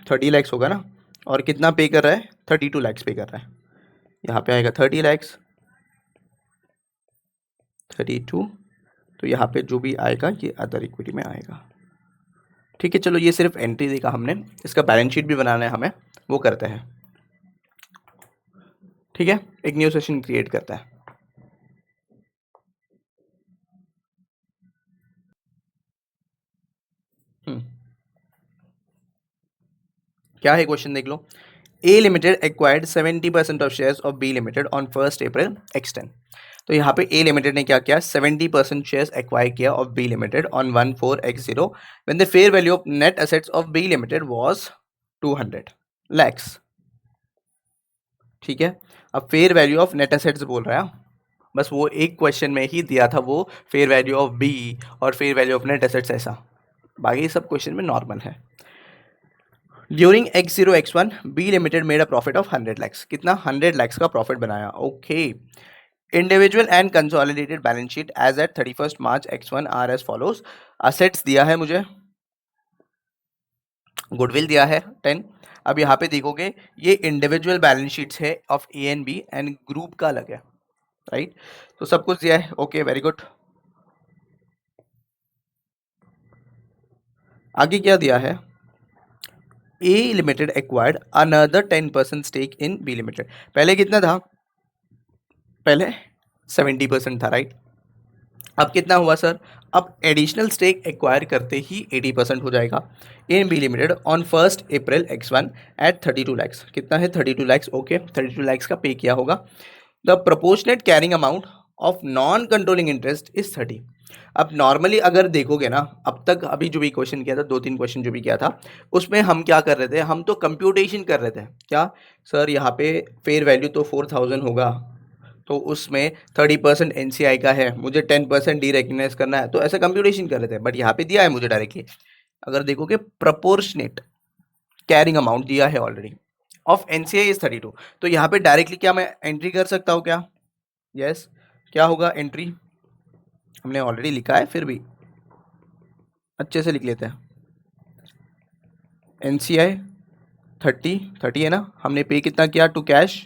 30 लैक्स होगा ना, और कितना पे कर रहा है? 32 लैक्स पे कर रहा है। यहाँ पे आएगा 30 लैक्स, 32, तो यहाँ पे जो भी आएगा ये अदर इक्विटी में आएगा। ठीक है, चलो ये सिर्फ एंट्री देखा हमने, इसका बैलेंस शीट भी बनाना है हमें, वो करते हैं। ठीक है, एक न्यू सेशन क्रिएट करता है। क्या है क्वेश्चन देख लो। A limited acquired 70% of shares of B limited on 1 April X10। तो यहाँ पे ए लिमिटेड ने क्या किया, 70% शेयर्स एक्वायर किया of B limited on 14X0 when the fair value of net assets of B limited was 200 lakhs. ठीक है, अब fair value of net assets बोल रहा है, बस वो एक क्वेश्चन में ही दिया था वो फेयर वैल्यू ऑफ बी और fair value of net assets ऐसा, बाकी सब क्वेश्चन में नॉर्मल है। During X0 X1 B limited made a profit of 100 lakhs, कितना 100 लैक्स का प्रॉफिट बनाया। Okay, individual and consolidated balance sheet as at 31 March X1 are as follows. Assets दिया है मुझे, गुडविल दिया है 10। अब यहाँ पे देखोगे ये इंडिविजुअल बैलेंस शीट्स है of A and B and group का अलग है, राइट। तो सब कुछ दिया है, ओके वेरी गुड। आगे क्या दिया है, A limited acquired another 10% stake in B limited. पहले कितना था, पहले 70% था, राइट। अब कितना हुआ सर, अब एडिशनल स्टेक एक्वायर करते ही 80% हो जाएगा in B limited on 1 April X1 at 32 lakhs. कितना है 32 लैक्स, ओके 32 लैक्स का पे किया होगा। The proportionate carrying amount of non controlling interest is 30। अब नॉर्मली अगर देखोगे ना, अब तक अभी जो भी क्वेश्चन किया था, 2-3 क्वेश्चन जो भी किया था, उसमें हम क्या कर रहे थे, हम तो कंप्यूटेशन कर रहे थे। क्या सर, यहाँ पे फेयर वैल्यू तो 4000 होगा, तो उसमें 30% NCI का है, मुझे 10% डी रिकग्नाइज करना है, तो ऐसा कंप्यूटेशन कर रहे थे। बट यहाँ पे दिया है मुझे डायरेक्टली, अगर देखोगे प्रोपोर्शनेट कैरिंग अमाउंट दिया है ऑलरेडी ऑफ NCI इज 32। तो यहाँ पे डायरेक्टली क्या मैं एंट्री कर सकता हूँ क्या, यस क्या होगा एंट्री, हमने ऑलरेडी लिखा है फिर भी अच्छे से लिख लेते हैं। NCI 30 है ना, हमने पे कितना किया टू कैश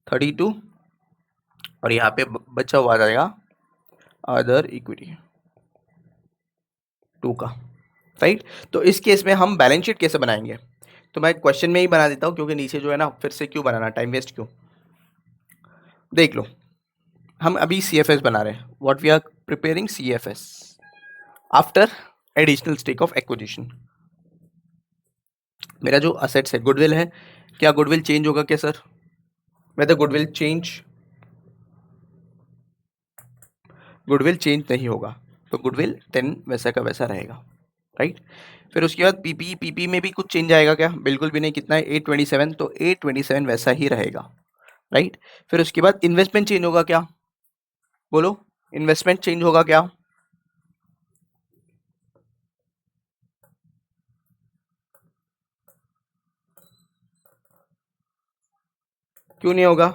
32, और यहाँ पे बचा हुआ आ जाएगा अदर इक्विटी 2 का, राइट। तो इस केस में हम बैलेंस शीट कैसे बनाएंगे, तो मैं क्वेश्चन में ही बना देता हूँ, क्योंकि नीचे जो है ना फिर से क्यों बनाना, टाइम वेस्ट क्यों। देख लो, हम अभी CFS बना रहे हैं, what we are preparing CFS after additional stake of acquisition. मेरा जो असेट्स है गुडविल है, क्या गुडविल चेंज होगा क्या sir, whether goodwill change, goodwill change नहीं होगा, तो गुडविल 10 वैसा का वैसा रहेगा, राइट। फिर उसके बाद पीपी में भी कुछ चेंज आएगा क्या, बिल्कुल भी नहीं, कितना है 827, तो 827 वैसा ही रहेगा, राइट। फिर उसके बाद इन्वेस्टमेंट चेंज होगा क्या, बोलो इन्वेस्टमेंट चेंज होगा क्या, क्यों नहीं होगा,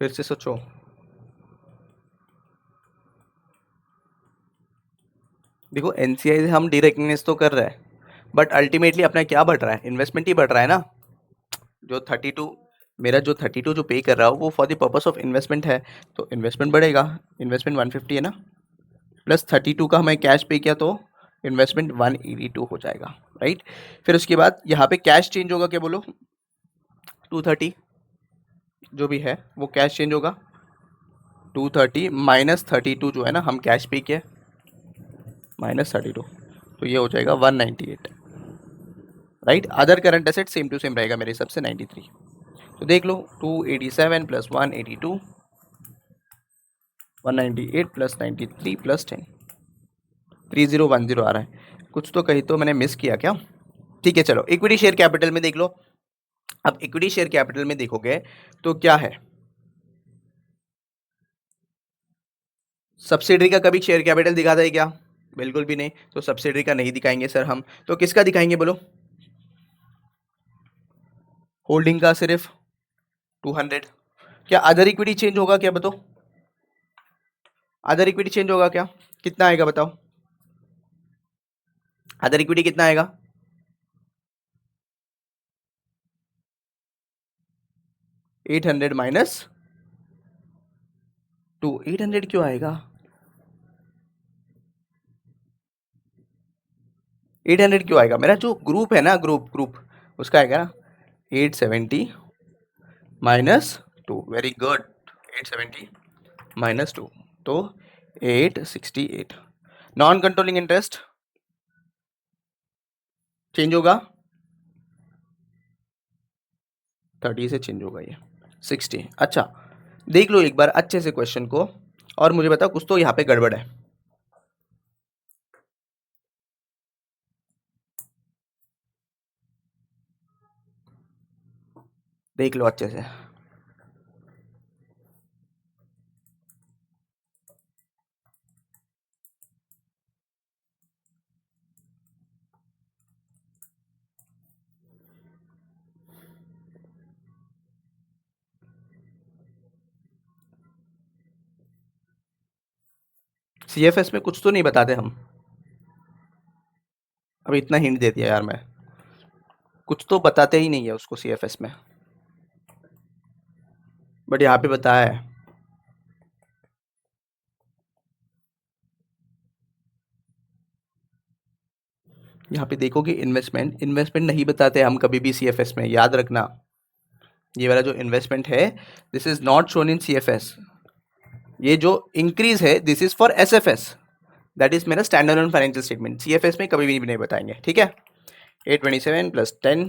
फिर से सोचो। देखो NCI से हम डी रिकग्नाइज तो कर रहे हैं, बट अल्टीमेटली अपना क्या बढ़ रहा है, इन्वेस्टमेंट ही बढ़ रहा है ना। जो 32 मेरा जो 32 जो पे कर रहा हूँ वो for the purpose of investment है, तो इन्वेस्टमेंट बढ़ेगा, इन्वेस्टमेंट 150 है ना, प्लस 32 का हमें कैश पे किया तो इन्वेस्टमेंट 182 हो जाएगा, राइट। फिर उसके बाद यहाँ पे कैश चेंज होगा क्या, बोलो 230 जो भी है वो कैश चेंज होगा, 230 माइनस 32 जो है ना हम कैश पे किए माइनस 32, तो ये हो जाएगा 198, right. Other current asset same to same रहेगा मेरे हिसाब से 93। तो देख लो 287 प्लस 182, 198 प्लस 93 प्लस 10, 3010 आ रहा है। कुछ तो कहीं तो मैंने मिस किया क्या, ठीक है चलो इक्विटी शेयर कैपिटल में देख लो। अब इक्विटी शेयर कैपिटल में देखोगे तो क्या है, सब्सिडरी का कभी शेयर कैपिटल दिखाता है क्या, बिल्कुल भी नहीं, तो सब्सिडरी का नहीं दिखाएंगे सर हम, तो किसका दिखाएंगे बोलो, होल्डिंग का सिर्फ 200। क्या अदर इक्विटी चेंज होगा क्या बताओ, अदर इक्विटी चेंज होगा क्या, कितना आएगा बताओ, अदर इक्विटी कितना आएगा, 800 माइनस 2, 800 क्यों आएगा, 800 क्यों आएगा, मेरा जो ग्रुप है ना ग्रुप ग्रुप उसका आएगा ना 870 माइनस 2, वेरी गुड, 870 माइनस 2, तो 868। नॉन कंट्रोलिंग इंटरेस्ट चेंज होगा, 30 से चेंज होगा ये 60। अच्छा, देख लो एक बार अच्छे से क्वेश्चन को और मुझे बताओ कुछ तो यहाँ पे गड़बड़ है। देख लो अच्छे से। सीएफएस में कुछ तो नहीं बताते हम। अब इतना हिंट दे दिया यार मैं, कुछ तो बताते ही नहीं है उसको सीएफएस में, बट यहाँ पे बताया है। यहाँ पे देखोगे इन्वेस्टमेंट, इन्वेस्टमेंट नहीं बताते हम कभी भी सीएफएस में, याद रखना। ये वाला जो इन्वेस्टमेंट है this is not shown in CFS. ये जो इंक्रीज है this is for SFS, that is मेरा standard on financial statement. CFS में कभी भी नहीं बताएंगे, ठीक है। 827 प्लस 10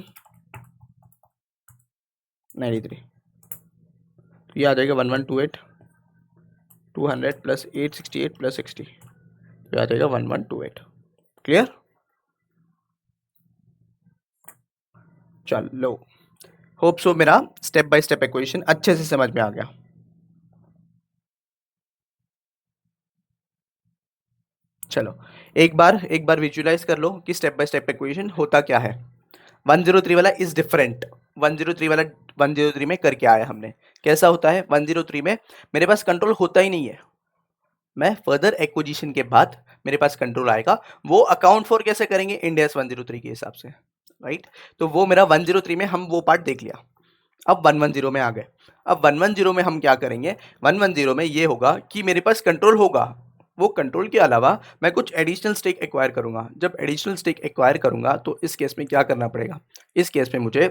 93, तो ये आ जाएगा 1128, 200 प्लस 868 प्लस 60, तो ये आ जाएगा 1128। क्लियर? चलो, होप सो मेरा स्टेप बाय स्टेप इक्वेशन अच्छे से समझ में आ गया। चलो एक बार विजुअलाइज कर लो कि स्टेप बाय स्टेप इक्वेशन होता क्या है। 103 वाला इज डिफरेंट। 103 वाला 103 में करके आया हमने। कैसा होता है 103 में? मेरे पास कंट्रोल होता ही नहीं है, मैं फर्दर एक्विजिशन के बाद मेरे पास कंट्रोल आएगा। वो अकाउंट फॉर कैसे करेंगे? इंड एस 103 के हिसाब से, राइट। तो वो मेरा 103 में हम वो पार्ट देख लिया। अब 110 में आ गए। अब 110 में हम क्या करेंगे? 110 में ये होगा कि मेरे पास कंट्रोल होगा, वो कंट्रोल के अलावा मैं कुछ एडिशनल स्टेक एक्वायर करूंगा। जब एडिशनल स्टेक एक्वायर करूंगा तो इस केस में क्या करना पड़ेगा? इस केस में मुझे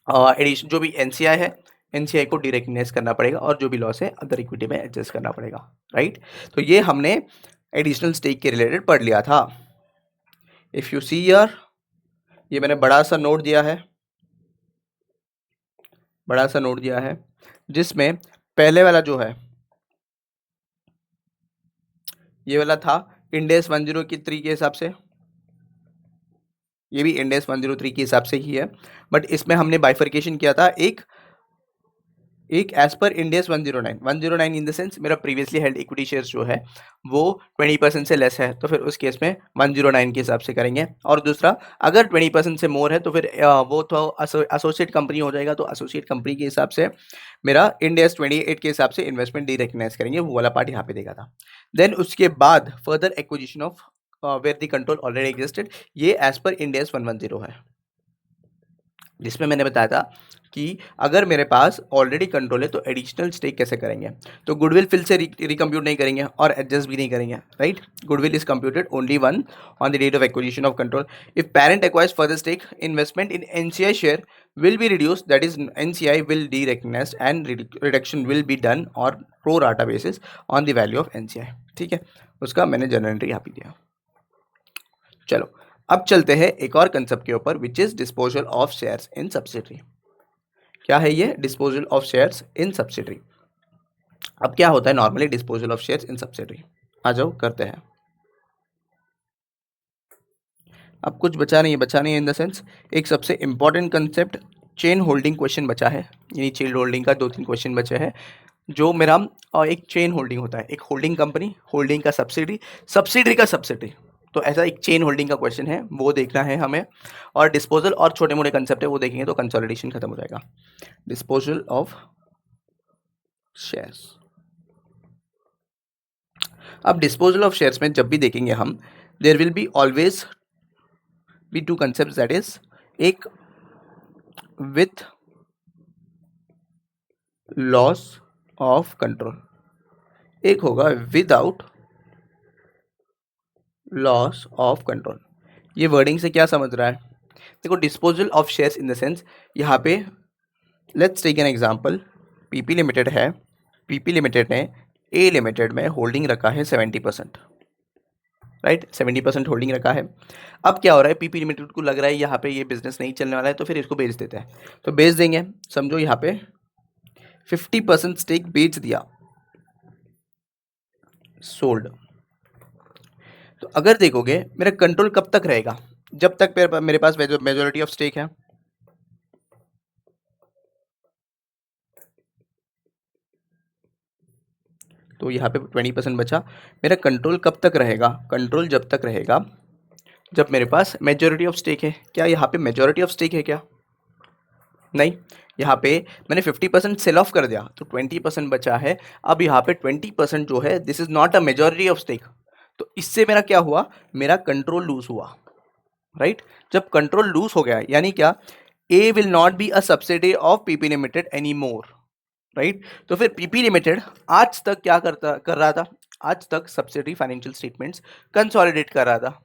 एडिशन जो भी एनसीआई है, एनसीआई को डीरेकग्नाइज करना पड़ेगा और जो भी लॉस है अदर इक्विटी में एडजस्ट करना पड़ेगा, राइट। तो ये हमने एडिशनल स्टेक के रिलेटेड पढ़ लिया था। इफ यू सी हियर, ये मैंने बड़ा सा नोट दिया है, बड़ा सा नोट दिया है जिसमें पहले वाला जो है ये वाला था इंडेस 103 के हिसाब से, ये भी इंडेस 103 के हिसाब से ही है, बट इसमें हमने बाइफर्केशन किया था एक as per Ind AS 109 in the sense मेरा प्रीवियसली हेल्ड इक्विटी शेयर्स जो है वो 20% से लेस है, तो फिर उस केस में 109 के हिसाब से करेंगे। और दूसरा, अगर 20% से मोर है तो फिर वो तो एसोसिएट कंपनी हो जाएगा, तो एसोसिएट कंपनी के हिसाब से मेरा इंडेस 28 के हिसाब से इन्वेस्टमेंट डी रिकग्नाइज करेंगे, वो वाला पार्ट यहाँ पे देखा था। देन उसके बाद further acquisition of where the control already existed, ये एज पर इंडेस 110 है, जिसमें मैंने बताया था कि अगर मेरे पास ऑलरेडी कंट्रोल है तो एडिशनल स्टेक कैसे करेंगे? तो गुडविल फिर से रिकम्प्यूट नहीं करेंगे और एडजस्ट भी नहीं करेंगे, right. Goodwill is computed only one on the date of acquisition of control. If parent acquires further stake, investment in NCI share will be reduce, that is NCI will derecognised and reduction will be done और pro rata basis on the value of NCI, ठीक है। उसका मैंने जनरल एंट्री यहाँ पे दिया। चलो अब चलते हैं एक और कंसेप्ट के ऊपर, which is disposal of shares in subsidiary. क्या है ये? Disposal of shares in subsidiary. अब क्या होता है normally disposal of shares in subsidiary? आ जाओ करते हैं। अब कुछ बचा नहीं है, बचा नहीं है इन द सेंस एक सबसे important concept chain holding question बचा है, यानी चेन होल्डिंग का 2-3 क्वेश्चन बचे हैं। जो मेरा एक चेन होल्डिंग होता है, एक होल्डिंग कंपनी, होल्डिंग का सब्सिडी, सब्सिडरी का सब्सिडी, तो ऐसा एक चेन होल्डिंग का क्वेश्चन है, वो देखना है हमें। और डिस्पोजल और छोटे मोटे कंसेप्ट है वो देखेंगे तो कंसोलिडेशन खत्म हो जाएगा। Disposal of shares. अब डिस्पोजल ऑफ शेयर्स में जब भी देखेंगे हम, there will be always be two concept, that is एक विथ लॉस ऑफ कंट्रोल, एक होगा विदाउट लॉस ऑफ कंट्रोल। ये वर्डिंग से क्या समझ रहा है? देखो disposal of shares in the sense, यहाँ पे let's take an example, PP limited है, पीपी लिमिटेड ने ए लिमिटेड में होल्डिंग रखा है 70%, राइट, 70% होल्डिंग रखा है। अब क्या हो रहा है, पीपी लिमिटेड को लग रहा है यहाँ पे ये बिजनेस नहीं चलने वाला है, तो फिर इसको बेच देते हैं। तो बेच देंगे, समझो यहाँ पे 50% स्टेक बेच दिया, सोल्ड। तो अगर देखोगे मेरा कंट्रोल कब तक रहेगा, जब तक मेरे पास मेजोरिटी ऑफ स्टेक है। तो यहाँ पे 20% बचा। मेरा कंट्रोल कब तक रहेगा, कंट्रोल जब तक रहेगा जब मेरे पास मेजोरिटी ऑफ स्टेक है। क्या यहाँ पे मेजोरिटी ऑफ स्टेक है क्या, नहीं। यहाँ पे मैंने 50% सेल ऑफ कर दिया तो 20% बचा है। अब यहाँ पे 20% जो है this is not a majority of stake, तो इससे मेरा क्या हुआ, मेरा कंट्रोल लूज हुआ, राइट। जब कंट्रोल लूज हो गया यानी क्या, A will not be a subsidy of PP limited any more, right. तो फिर पीपी लिमिटेड आज तक क्या कर रहा था, आज तक सब्सिडी फाइनेंशियल स्टेटमेंट्स कंसोलिडेट कर रहा था।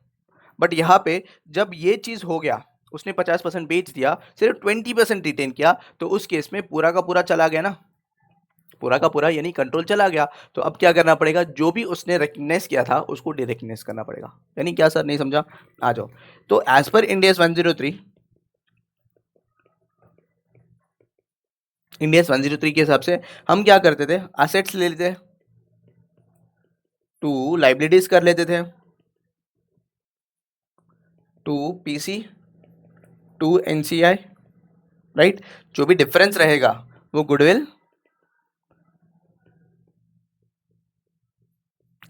बट यहाँ पे जब ये चीज हो गया, उसने 50% बेच दिया, सिर्फ 20% रिटेन किया, तो उस केस में पूरा का पूरा चला गया ना, पूरा का पूरा यानी कंट्रोल चला गया। तो अब क्या करना पड़ेगा, जो भी उसने रिकग्नाइज किया था उसको डिरेकग्नाइज करना पड़ेगा। यानी क्या सर, नहीं समझा, आ जाओ। तो एज पर इंडियस 103, इंडियस 103 के हिसाब से हम क्या करते थे, असेट्स ले लेते, टू लाइबिलिटीज कर लेते थे, to PC, to NCI, right. जो भी डिफरेंस रहेगा वो गुडविल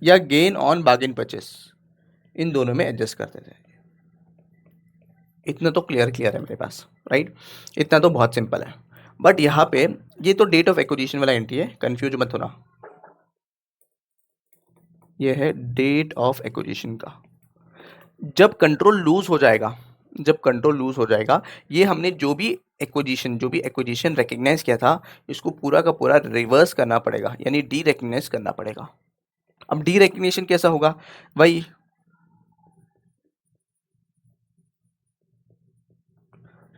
या गेन ऑन बार्गेन परचेस, इन दोनों में एडजस्ट करते थे। इतना तो क्लियर है मेरे पास, राइट। इतना तो बहुत सिंपल है। बट यहाँ पे ये तो डेट ऑफ एक्विजिशन वाला एंट्री है, कंफ्यूज मत होना। ये है डेट ऑफ एक्विजिशन का। जब कंट्रोल लूज हो जाएगा, जब कंट्रोल लूज हो जाएगा, ये हमने जो भी एक्विजिशन रिकग्नाइज किया था, इसको पूरा का पूरा रिवर्स करना पड़ेगा, यानी डी रिकग्नाइज करना पड़ेगा। अब डी रिकग्निशन कैसा होगा, वही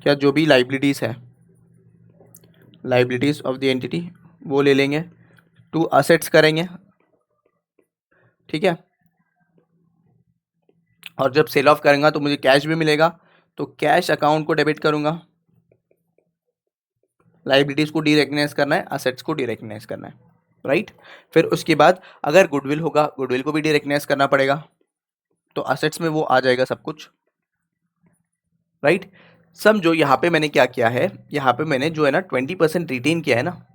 क्या, जो भी लाइबिलिटीज है, लाइबिलिटीज ऑफ द एंटिटी वो ले लेंगे, टू असेट्स करेंगे, ठीक है। और जब सेल ऑफ करूंगा तो मुझे कैश भी मिलेगा, तो कैश अकाउंट को डेबिट करूंगा। लाइबिलिटीज को डी रिकग्नाइज करना है, असेट्स को डी रिकग्नाइज करना है, राइट। फिर उसके बाद अगर गुडविल होगा, गुडविल को भी डी रिकग्नाइज करना पड़ेगा, तो असेट्स में वो आ जाएगा सब कुछ, राइट। समझो यहाँ पे मैंने क्या किया है, यहाँ पे मैंने जो है ना 20% रिटेन किया है ना,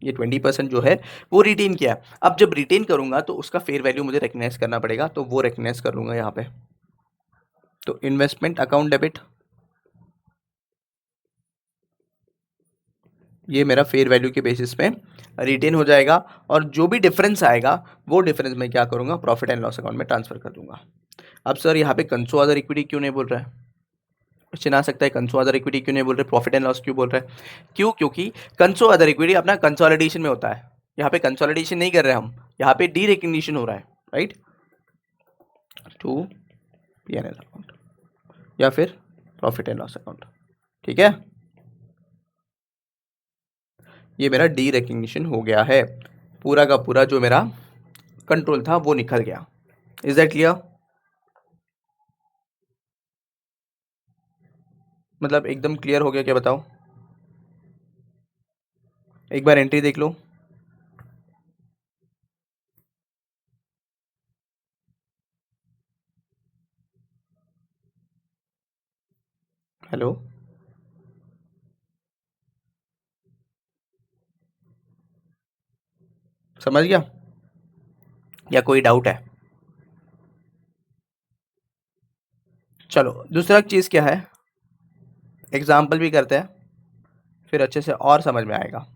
ये 20% जो है वो रिटेन किया है। अब जब रिटेन करूंगा तो उसका फेयर वैल्यू मुझे रिकग्नाइज करना पड़ेगा, तो वो रिकग्नाइज कर लूंगा यहाँ पे। तो इन्वेस्टमेंट अकाउंट डेबिट, ये मेरा फेयर वैल्यू के बेसिस पे रिटेन हो जाएगा, और जो भी डिफरेंस आएगा वो डिफरेंस मैं क्या करूंगा, प्रॉफिट एंड लॉस अकाउंट में ट्रांसफर कर दूंगा। अब सर यहाँ पे कंसो अदर इक्विटी क्यों नहीं बोल रहा है, क्वेश्चन आ सकता है, कंसो अदर इक्विटी क्यों नहीं बोल रहे, प्रॉफिट एंड लॉस क्यों बोल रहे हैं। क्यों, क्योंकि कंसो अदर इक्विटी अपना कंसोलिडेशन में होता है, यहाँ पे कंसोलिडेशन नहीं कर रहे हम, यहाँ पे डी रिकग्निशन हो रहा है, राइट, टू पीएनएल अकाउंट या फिर प्रॉफिट एंड लॉस अकाउंट, ठीक है। ये मेरा डी रिकग्निशन हो गया है, पूरा का पूरा जो मेरा कंट्रोल था वो निकल गया। इज दैट क्लियर, मतलब एकदम क्लियर हो गया क्या, बताओ। एक बार एंट्री देख लो। हेलो, समझ गया या कोई डाउट है। चलो दूसरा चीज क्या है, एग्जाम्पल भी करते हैं, फिर अच्छे से और समझ में आएगा।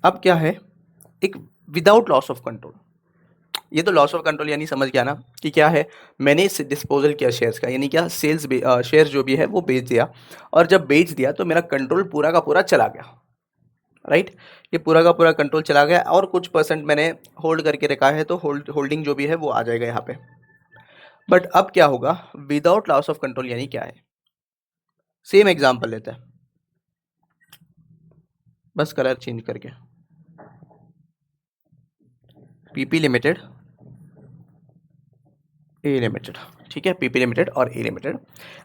अब क्या है, एक विदाउट लॉस ऑफ कंट्रोल, ये तो लॉस ऑफ कंट्रोल यानी समझ गया ना कि क्या है, मैंने डिस्पोजल किया शेयर्स का, यानी क्या, सेल्स शेयर जो भी है वो बेच दिया, और जब बेच दिया तो मेरा कंट्रोल पूरा का पूरा चला गया, राइट। ये पूरा का पूरा कंट्रोल चला गया, और कुछ परसेंट मैंने होल्ड करके रखा है, तो होल्डिंग जो भी है वो आ जाएगा यहाँ पे। बट अब क्या होगा, विदाउट लॉस ऑफ कंट्रोल यानी क्या है, सेम एग्जांपल लेते हैं, बस कलर चेंज करके, पीपी लिमिटेड, ए लिमिटेड। ठीक है, पीपी लिमिटेड और ए लिमिटेड।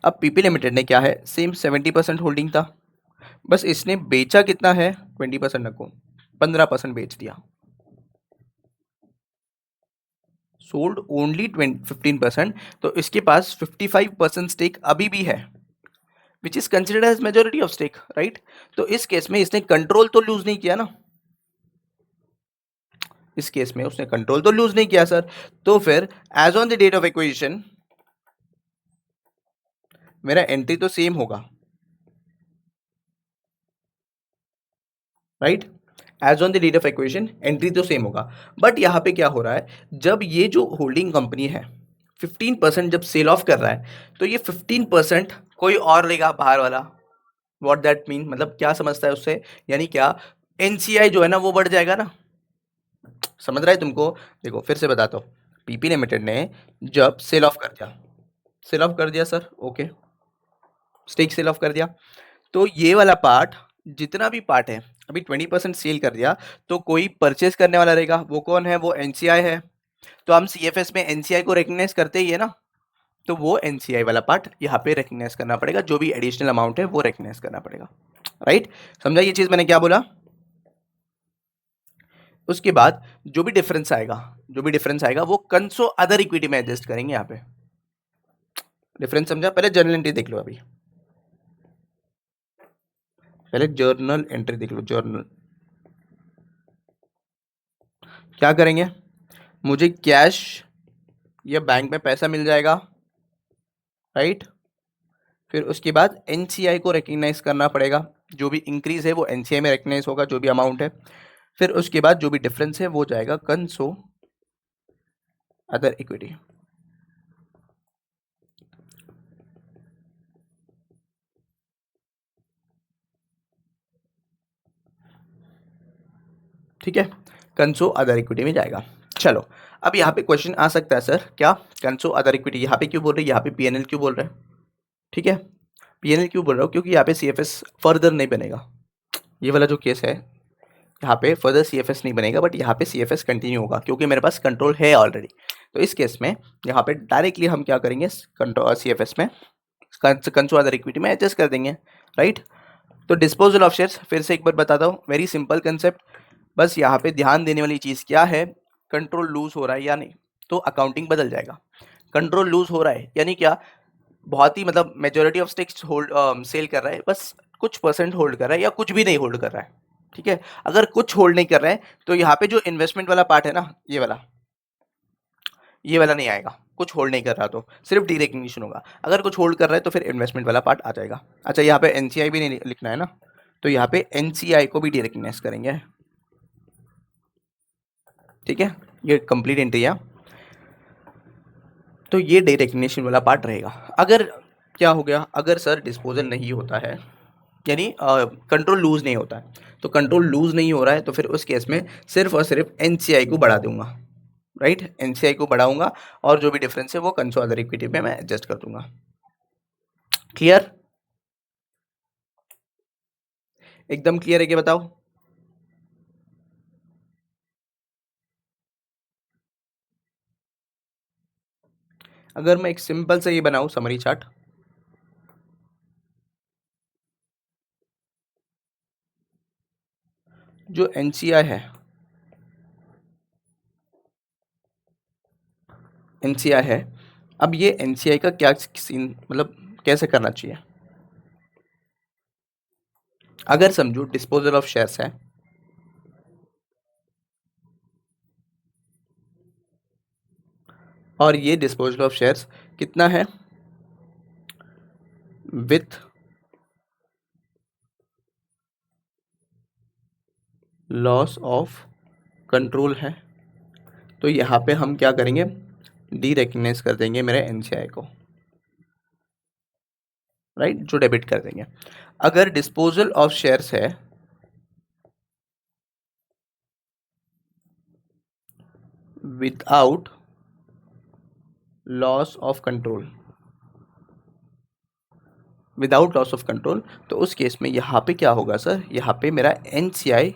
अब पीपी लिमिटेड ने क्या है, सेम 70% होल्डिंग था, बस इसने बेचा कितना है, 20% नको, 15% बेच दिया, सोल्ड ओनली 15%। तो इसके पास 55% स्टेक अभी भी है, which is considered as majority of stake, right. तो इस केस में इसने कंट्रोल तो लूज नहीं किया ना, इस केस में उसने कंट्रोल तो लूज नहीं किया सर। तो फिर as on the date of acquisition मेरा एंट्री तो सेम होगा, right. As on the date of acquisition entry तो सेम होगा, बट यहाँ पे क्या हो रहा है, जब ये जो होल्डिंग कंपनी है 15% जब सेल ऑफ कर रहा है, तो ये 15% कोई और लेगा बाहर वाला। व्हाट दैट मीन, मतलब क्या समझता है उससे, यानी क्या, एनसीआई जो है ना वो बढ़ जाएगा ना, समझ रहा है तुमको। देखो फिर से बताता हूँ, पीपी लिमिटेड ने जब सेल ऑफ कर दिया, सेल ऑफ कर दिया sir, okay, stake sell off कर दिया, तो ये वाला पार्ट, जितना भी पार्ट है, अभी 20% सेल कर दिया, तो कोई परचेज करने वाला रहेगा, वो कौन है, वो एनसीआई है। तो हम सीएफएस में एनसीआई को रिकग्नाइज करते ही है ना, तो वो एनसीआई वाला पार्ट यहाँ पे रिकग्नाइज करना पड़ेगा, जो भी एडिशनल अमाउंट है वो रिकग्नाइज करना पड़ेगा, राइट। समझा ये चीज मैंने क्या बोला। उसके बाद जो भी डिफरेंस आएगा, जो भी डिफरेंस आएगा वो कंसो अदर इक्विटी में एडजस्ट करेंगे। यहाँ पे डिफरेंस समझा, पहले जर्नल एंट्री देख लो, अभी पहले जर्नल एंट्री देख लो, जर्नल क्या करेंगे, मुझे कैश या बैंक में पैसा मिल जाएगा, राइट। फिर उसके बाद एनसीआई को रिकग्नाइज करना पड़ेगा, जो भी इंक्रीज है वो एनसीआई में रिकग्नाइज होगा, जो भी अमाउंट है। फिर उसके बाद जो भी डिफरेंस है वो जाएगा कंसो अदर इक्विटी। ठीक है, कंसो अदर इक्विटी में जाएगा। चलो, अब यहाँ पे क्वेश्चन आ सकता है, सर क्या कंसो अदर इक्विटी यहाँ पे क्यों बोल रहे हैं, यहाँ पे पीएनएल क्यों बोल रहे हैं। ठीक है, पीएनएल क्यों बोल रहा हूँ, क्योंकि यहाँ पे सीएफएस फर्दर नहीं बनेगा, ये वाला जो केस है यहाँ पे फर्दर सीएफएस नहीं बनेगा, बट यहाँ पे सीएफएस कंटिन्यू होगा, क्योंकि मेरे पास कंट्रोल है ऑलरेडी। तो इस केस में यहाँ पे डायरेक्टली हम क्या करेंगे, कंट्रोल सीएफएस में कंसो अदर इक्विटी में एडजस्ट कर देंगे, राइट। तो डिस्पोजल ऑफ शेयर्स फिर से एक बार बताता हूँ, वेरी सिंपल कंसेप्ट। बस यहाँ पे ध्यान देने वाली चीज़ क्या है, कंट्रोल लूज हो रहा है या नहीं, तो अकाउंटिंग बदल जाएगा। कंट्रोल लूज हो रहा है यानी क्या, बहुत ही मतलब majority of stakes hold sell कर रहा है, बस कुछ परसेंट होल्ड कर रहा है या कुछ भी नहीं होल्ड कर रहा है। ठीक है, अगर कुछ होल्ड नहीं कर रहे हैं तो यहाँ पे जो इन्वेस्टमेंट वाला पार्ट है ना, ये वाला नहीं आएगा, कुछ होल्ड नहीं कर रहा तो सिर्फ डी रिकग्निशन होगा। अगर कुछ होल्ड कर रहा है तो फिर इन्वेस्टमेंट वाला पार्ट आ जाएगा। अच्छा, यहाँ पे एनसीआई भी नहीं लिखना है ना, तो यहाँ पे एनसीआई को भी डी रिकग्नाइज करेंगे। ठीक है, ये कंप्लीट एंट्री है, तो ये डे रिकग्निशन वाला पार्ट रहेगा। अगर क्या हो गया, अगर सर डिस्पोजल नहीं होता है, यानी कंट्रोल लूज नहीं होता है, तो कंट्रोल लूज नहीं हो रहा है तो फिर उस केस में सिर्फ और सिर्फ एनसीआई को बढ़ा दूंगा, राइट। एनसीआई को बढ़ाऊंगा और जो भी डिफरेंस है वो कंसो अदर इक्विटी में मैं एडजस्ट कर दूंगा। क्लियर, एकदम क्लियर है, क्या बताओ। अगर मैं एक सिंपल से ये बनाऊं समरी चार्ट, जो एनसीआई है, एनसीआई है, अब ये एनसीआई का क्या सीन, मतलब कैसे करना चाहिए। अगर समझो डिस्पोजल ऑफ शेयर्स है, और ये डिस्पोजल ऑफ शेयर्स कितना है, विथ लॉस ऑफ कंट्रोल है, तो यहाँ पे हम क्या करेंगे, डी रिकग्नाइज कर देंगे मेरे एनसीआई को, राइट, जो डेबिट कर देंगे। अगर डिस्पोजल ऑफ शेयर्स है without loss of control, without loss of control, तो उस केस में यहाँ पे क्या होगा सर, यहाँ पे मेरा NCI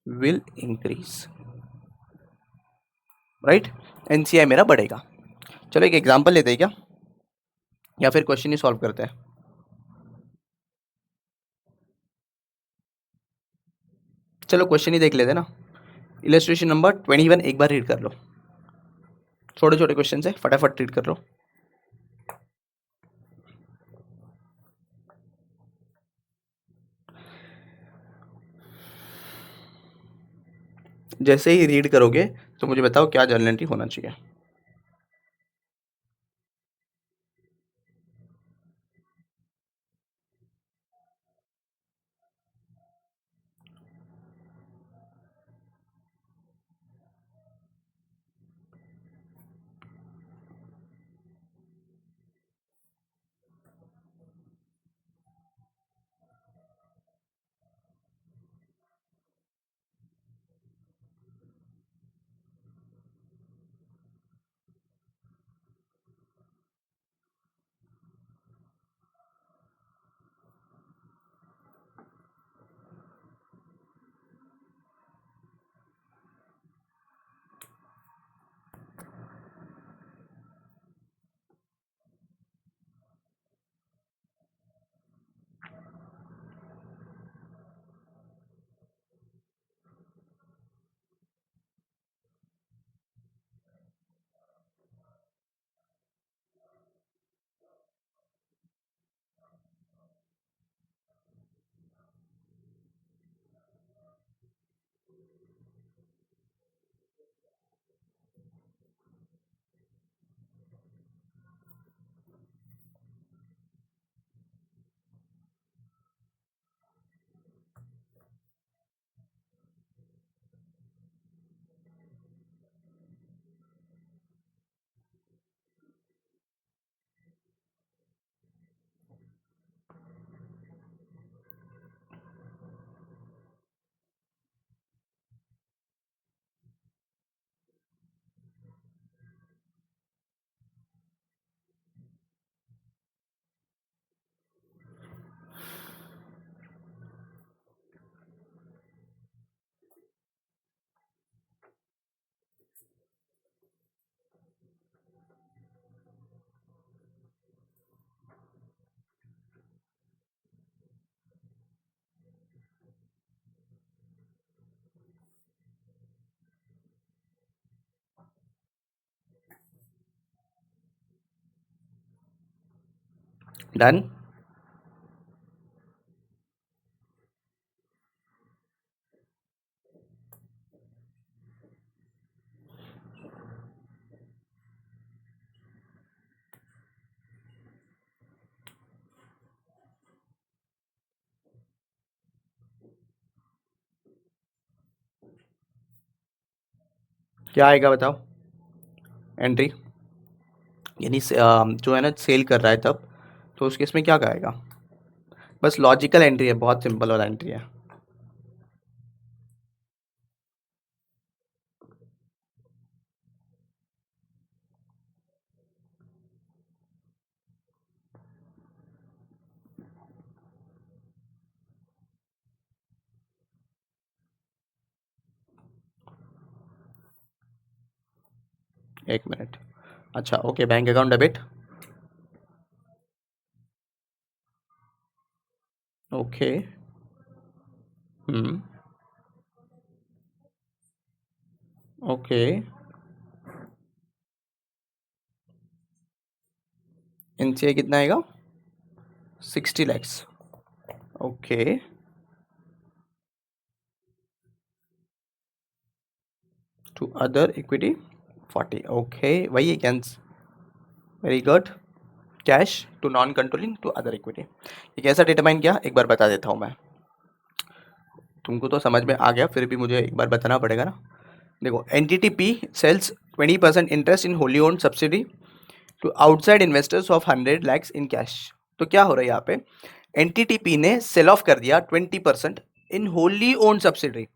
will increase, right, NCI मेरा बढ़ेगा। चलो एक एग्जांपल लेते हैं क्या, या फिर क्वेश्चन ही सॉल्व करते हैं। चलो क्वेश्चन ही देख लेते हैं ना। इलस्ट्रेशन नंबर 21 एक बार रीड कर लो, छोटे छोटे क्वेश्चन है, फटाफट रीड कर लो। जैसे ही रीड करोगे तो मुझे बताओ क्या जर्नल एंट्री होना चाहिए। डन। क्या आएगा बताओ एंट्री, यानी जो है ना सेल कर रहा है तब, तो उस केस में क्या आएगा। बस लॉजिकल एंट्री है, बहुत सिंपल वाला एंट्री है। एक मिनट, अच्छा okay, bank account debit, okay. Hmm, okay. NCI कितना आएगा, 60 lakhs, okay. To other equity 40, okay, वही है कैंस, very good. Cash to non controlling to other equity, ये कैसा डिटरमाइन किया एक बार बता देता हूँ मैं, तुमको तो समझ में आ गया, फिर भी मुझे एक बार बताना पड़ेगा ना। देखो, entity P sells 20% interest in wholly owned subsidy to outside investors of 100 lakhs in cash. तो क्या हो रहा है यहाँ पे, एंटिटी पी ने सेल ऑफ कर दिया 20% इन होली ओन्ड सब्सिडी,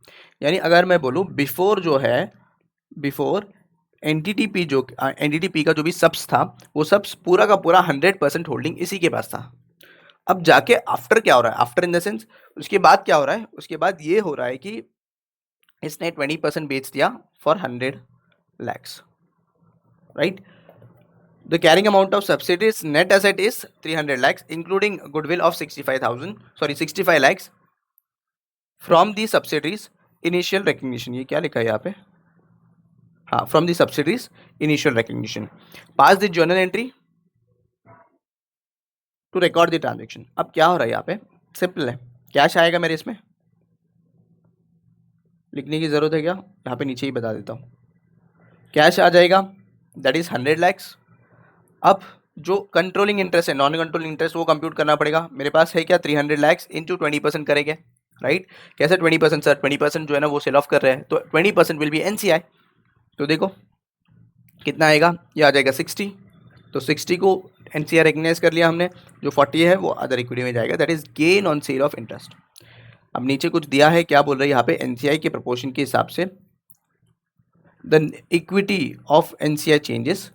यानी अगर मैं बोलूँ बिफोर जो है, बिफोर एनटीटीपी, जो एनटीटीपी का जो भी सब्स था, वो सब्स पूरा का पूरा 100% होल्डिंग इसी के पास था। अब जाके आफ्टर क्या हो रहा है, आफ्टर इन द सेंस उसके बाद क्या हो रहा है, उसके बाद ये हो रहा है कि इसने 20% बेच दिया for 100 lakhs, right. The carrying amount of subsidiaries net asset is 300 lakhs, including goodwill of 65,000, sorry 65 lakhs from the subsidiaries initial recognition. ये क्या लिखा है यहाँ पे, हाँ, from the subsidiaries initial recognition. Pass the journal entry to record the transaction. अब क्या हो रहा है यहाँ पे, सिंपल है, कैश आएगा मेरे इसमें, लिखने की जरूरत है क्या, यहाँ पे नीचे ही बता देता हूँ, कैश आ जाएगा, दैट इज 100 lakhs. अब जो कंट्रोलिंग इंटरेस्ट है, नॉन कंट्रोलिंग इंटरेस्ट, वो कंप्यूट करना पड़ेगा. मेरे पास है क्या, 300 lakhs इंटू 20% करेंगे, राइट. कैसे 20% सर, 20% जो है ना वो सेल ऑफ कर रहे हैं, तो 20% विल बी एनसीआई. तो देखो कितना आएगा, ये आ जाएगा 60. तो 60 को एनसीआई रिकग्नाइज कर लिया हमने, जो 40 है वो अदर इक्विटी में जाएगा, that is gain on sale of interest. अब नीचे कुछ दिया है, क्या बोल रहा है यहाँ पे, एनसीआई के प्रोपोर्शन के हिसाब से the equity of NCI changes,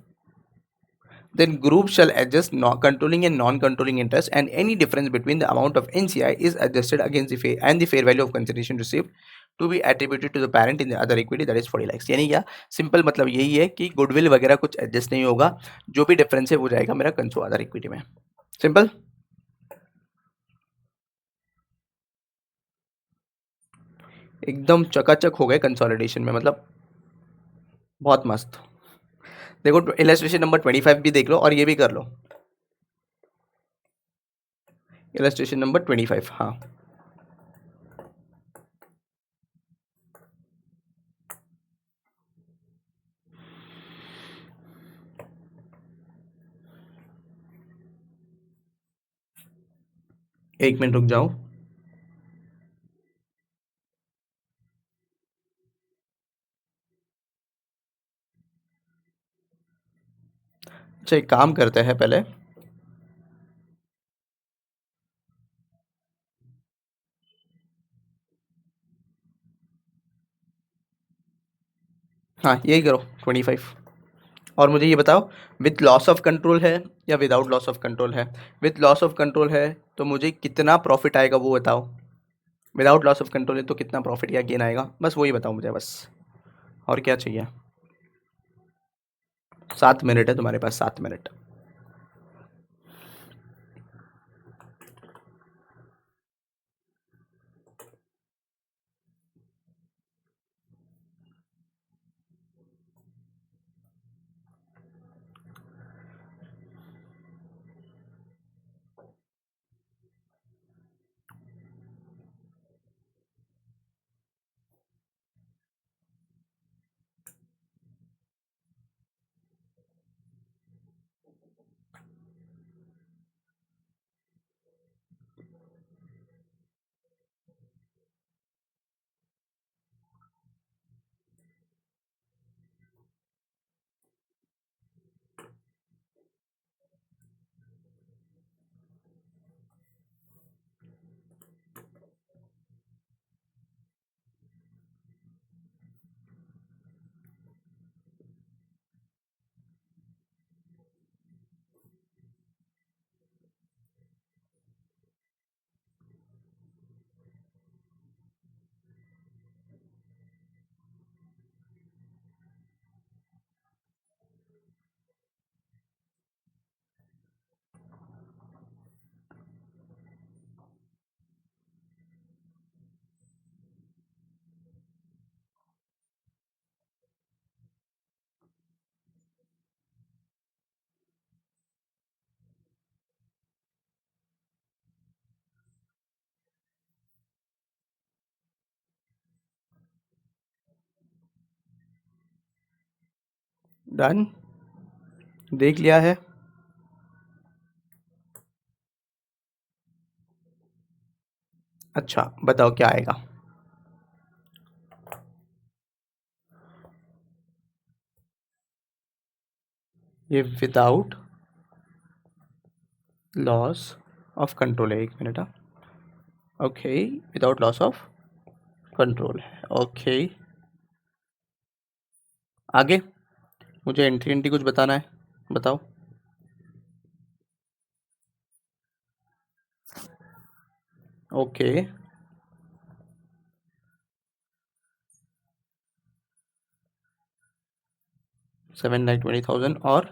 then group shall adjust controlling and non-controlling interest, and any difference between the amount of NCI is adjusted against the fair value of consideration received to be attributed to the parent in the other equity, that is 40 lakhs. यानी क्या, सिंपल मतलब यही है कि गुडविल वगैरह कुछ एडजस्ट नहीं होगा, जो भी डिफरेंस है वो जाएगा मेरा कंसो अदर इक्विटी में. सिंपल, एकदम चकाचक हो गए कंसोलिडेशन में, मतलब बहुत मस्त. देखो इलस्ट्रेशन नंबर 25 भी देख लो और ये भी कर लो, इलस्ट्रेशन नंबर 25. हाँ, एक मिनट रुक जाओ. अच्छा एक काम करते हैं पहले, हाँ यही करो 25. और मुझे ये बताओ, विथ लॉस ऑफ कंट्रोल है या विदाउट लॉस ऑफ कंट्रोल है. विथ लॉस ऑफ कंट्रोल है तो मुझे कितना प्रॉफिट आएगा वो बताओ, विदाउट लॉस ऑफ कंट्रोल है तो कितना प्रॉफिट या गेन आएगा, बस वही बताओ मुझे बस, और क्या चाहिए. 7 मिनट है तुम्हारे पास, 7 मिनट. डन, देख लिया है. अच्छा बताओ क्या आएगा, ये विदाउट लॉस ऑफ कंट्रोल है, एक मिनट. हाँ okay, without loss of control है, ओके. आगे मुझे एंट्री एंट्री कुछ बताना है, बताओ. ओके 7,20,000 और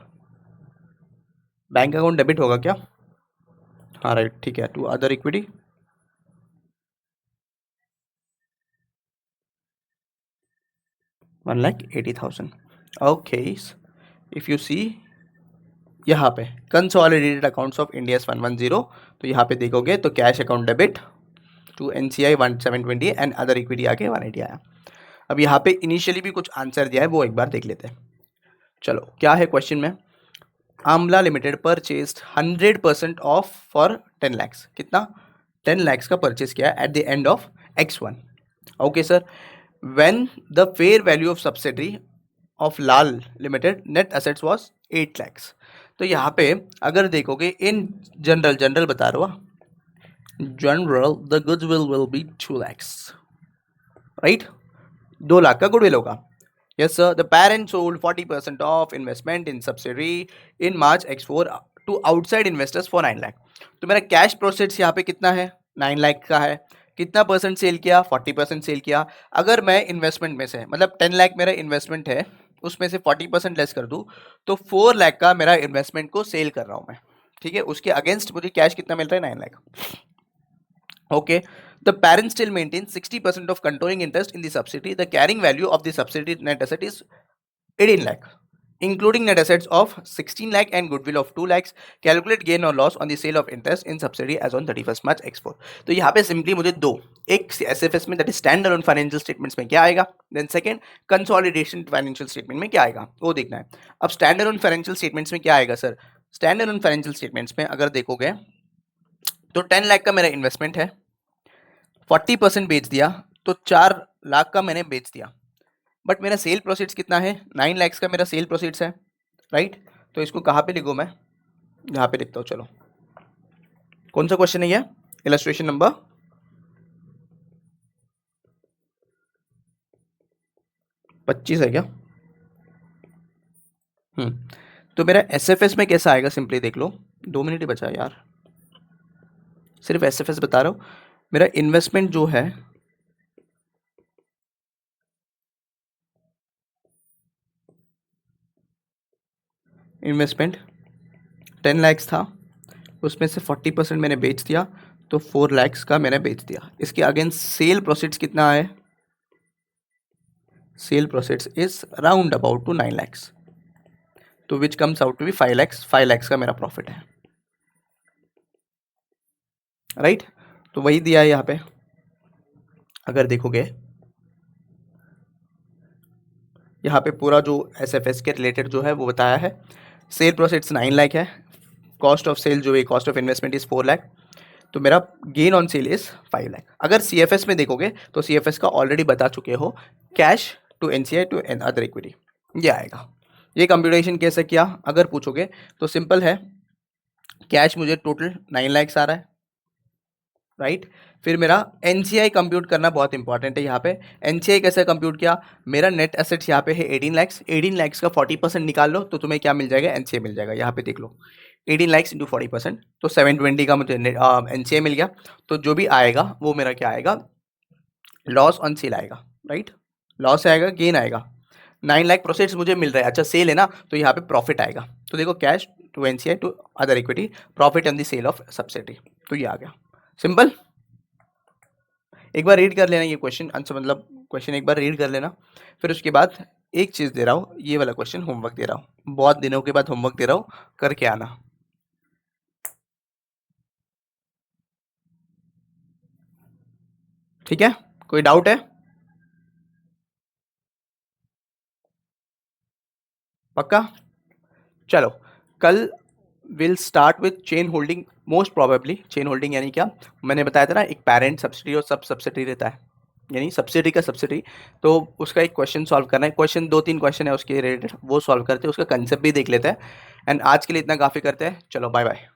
बैंक अकाउंट डेबिट होगा क्या? हाँ राइट, ठीक है। To other equity 1,80,000। Okay, if you see यहाँ पे कंसोलिडेटेड अकाउंट्स ऑफ इंडिया 110, तो यहाँ पे देखोगे तो cash account debit to NCI 1720 and other equity आके 180 आया। अब यहाँ पे इनिशियली भी कुछ आंसर दिया है, वो एक बार देख लेते हैं। चलो क्या है क्वेश्चन में, Amla limited purchased 100% of for 10 lakhs। कितना? 10 lakhs का परचेज किया at the end of X1। Okay sir, when the fair value of subsidiary of Lal limited net assets was 8 lakhs। तो यहाँ पे अगर देखोगे इन जनरल बता रहा हूँ, general the goodwill will be 2 lakhs, right? 2 lakh का गुडविल होगा। Yes, sir. The parent sold 40% of investment in subsidiary in March X4 to outside investors for 9 lakh। तो मेरा कैश प्रोसेड्स यहाँ पे कितना है? 9 लाख का है। कितना परसेंट सेल किया? 40% सेल किया। अगर मैं इन्वेस्टमेंट में से, मतलब 10 लाख मेरा इन्वेस्टमेंट है, उसमें से 40% लेस कर दूँ तो 4 लाख का मेरा इन्वेस्टमेंट को सेल कर रहा हूँ मैं, ठीक है? उसके अगेंस्ट मुझे कैश कितना मिल रहा है? 9 lakh. Okay, the parent still maintains 60% of controlling interest in the subsidiary. The carrying value of the subsidiary net asset is 18 lakh, including net assets of 16 lakh and goodwill of 2 lakhs. Calculate gain or loss on the sale of interest in subsidiary as on 31st March X4। तो यहाँ पे सिंपली मुझे दो, एक SFS में that is stand alone financial statements में क्या आएगा, then second consolidation financial statement में क्या आएगा, वो देखना है। अब स्टैंड अलोन फाइनेंशियल स्टेटमेंट्स में क्या आएगा sir? Stand alone financial statements में अगर देखोगे तो 10 लाख का मेरा इन्वेस्टमेंट है, 40% बेच दिया तो 4 लाख का मैंने बेच दिया, बट मेरा सेल प्रोसीड्स कितना है? 9 लाख का मेरा सेल प्रोसीड्स है, राइट? तो इसको कहाँ पे लिखूँ मैं? यहाँ पे लिखता हूँ। चलो कौन सा क्वेश्चन है ये? इलस्ट्रेशन नंबर 25 है क्या? तो मेरा SFS में कैसा आएगा सिंपली देख लो। 2 मिनट ही बचा है यार, सिर्फ SFS बता रहा हूँ। मेरा इन्वेस्टमेंट जो है इन्वेस्टमेंट 10 लाख था, उसमें से 40% मैंने बेच दिया तो 4 लाख का मैंने बेच दिया। इसके अगेंस्ट सेल प्रोसीड्स कितना है? Sale proceeds is round about to 9 lakhs, तो which comes out to be 5 lakhs। 5 lakhs का मेरा प्रॉफिट है, राइट? तो वही दिया है यहाँ पे। अगर देखोगे यहाँ पे पूरा जो SFS के रिलेटेड जो है वो बताया है। सेल प्रोसीड्स 9 लाख है, कॉस्ट ऑफ सेल जो है cost of investment is 4 lakh, तो मेरा gain on sale is 5 lakh. अगर CFS में देखोगे तो CFS का ऑलरेडी बता चुके हो, cash to NCI to other equity, ये आएगा। ये कंप्यूटेशन कैसे किया अगर पूछोगे तो सिंपल है, कैश मुझे टोटल 9 लाख आ रहा है, राइट? फिर मेरा NCI कंप्यूट करना बहुत इंपॉर्टेंट है। यहाँ पे NCI कैसे कंप्यूट किया? मेरा नेट एसेट्स यहाँ पे है 18 लाख, 18 लाख का 40% निकाल लो तो तुम्हें क्या मिल जाएगा? NCI मिल जाएगा। यहाँ पे देख लो 18 लाख इंटू 40%, तो 720 का मुझे NCI मिल गया। तो जो भी आएगा वो मेरा क्या आएगा? लॉस ऑन सेल आएगा, राइट? लॉस आएगा, गेन आएगा। 9 लाख प्रोसेट्स मुझे मिल रहा है, अच्छा सेल है ना, तो यहाँ पे प्रॉफिट आएगा। तो देखो cash to NCI to other equity, profit on the sale of subsidy, तो ये आ गया। सिंपल। एक बार रीड कर लेना ये क्वेश्चन आंसर, मतलब क्वेश्चन एक बार रीड कर लेना। फिर उसके बाद एक चीज़ दे रहा हूँ, ये वाला क्वेश्चन होमवर्क दे रहा हूँ, बहुत दिनों के बाद होमवर्क दे रहा हूँ, करके आना। ठीक है? कोई डाउट है? पक्का? चलो कल will start with chain holding, most probably. Chain holding यानी क्या? मैंने बताया था ना, एक पेरेंट सब्सिडी और सब सब्सिडी रहता है, यानी सब्सिडी का सब्सिडी। तो उसका एक क्वेश्चन सॉल्व करना है, क्वेश्चन 2-3 क्वेश्चन है उसके रिलेटेड, वो सॉल्व करते हैं, उसका कंसेप्ट भी देख लेते हैं। एंड आज के लिए इतना काफ़ी करते हैं। चलो बाय बाय।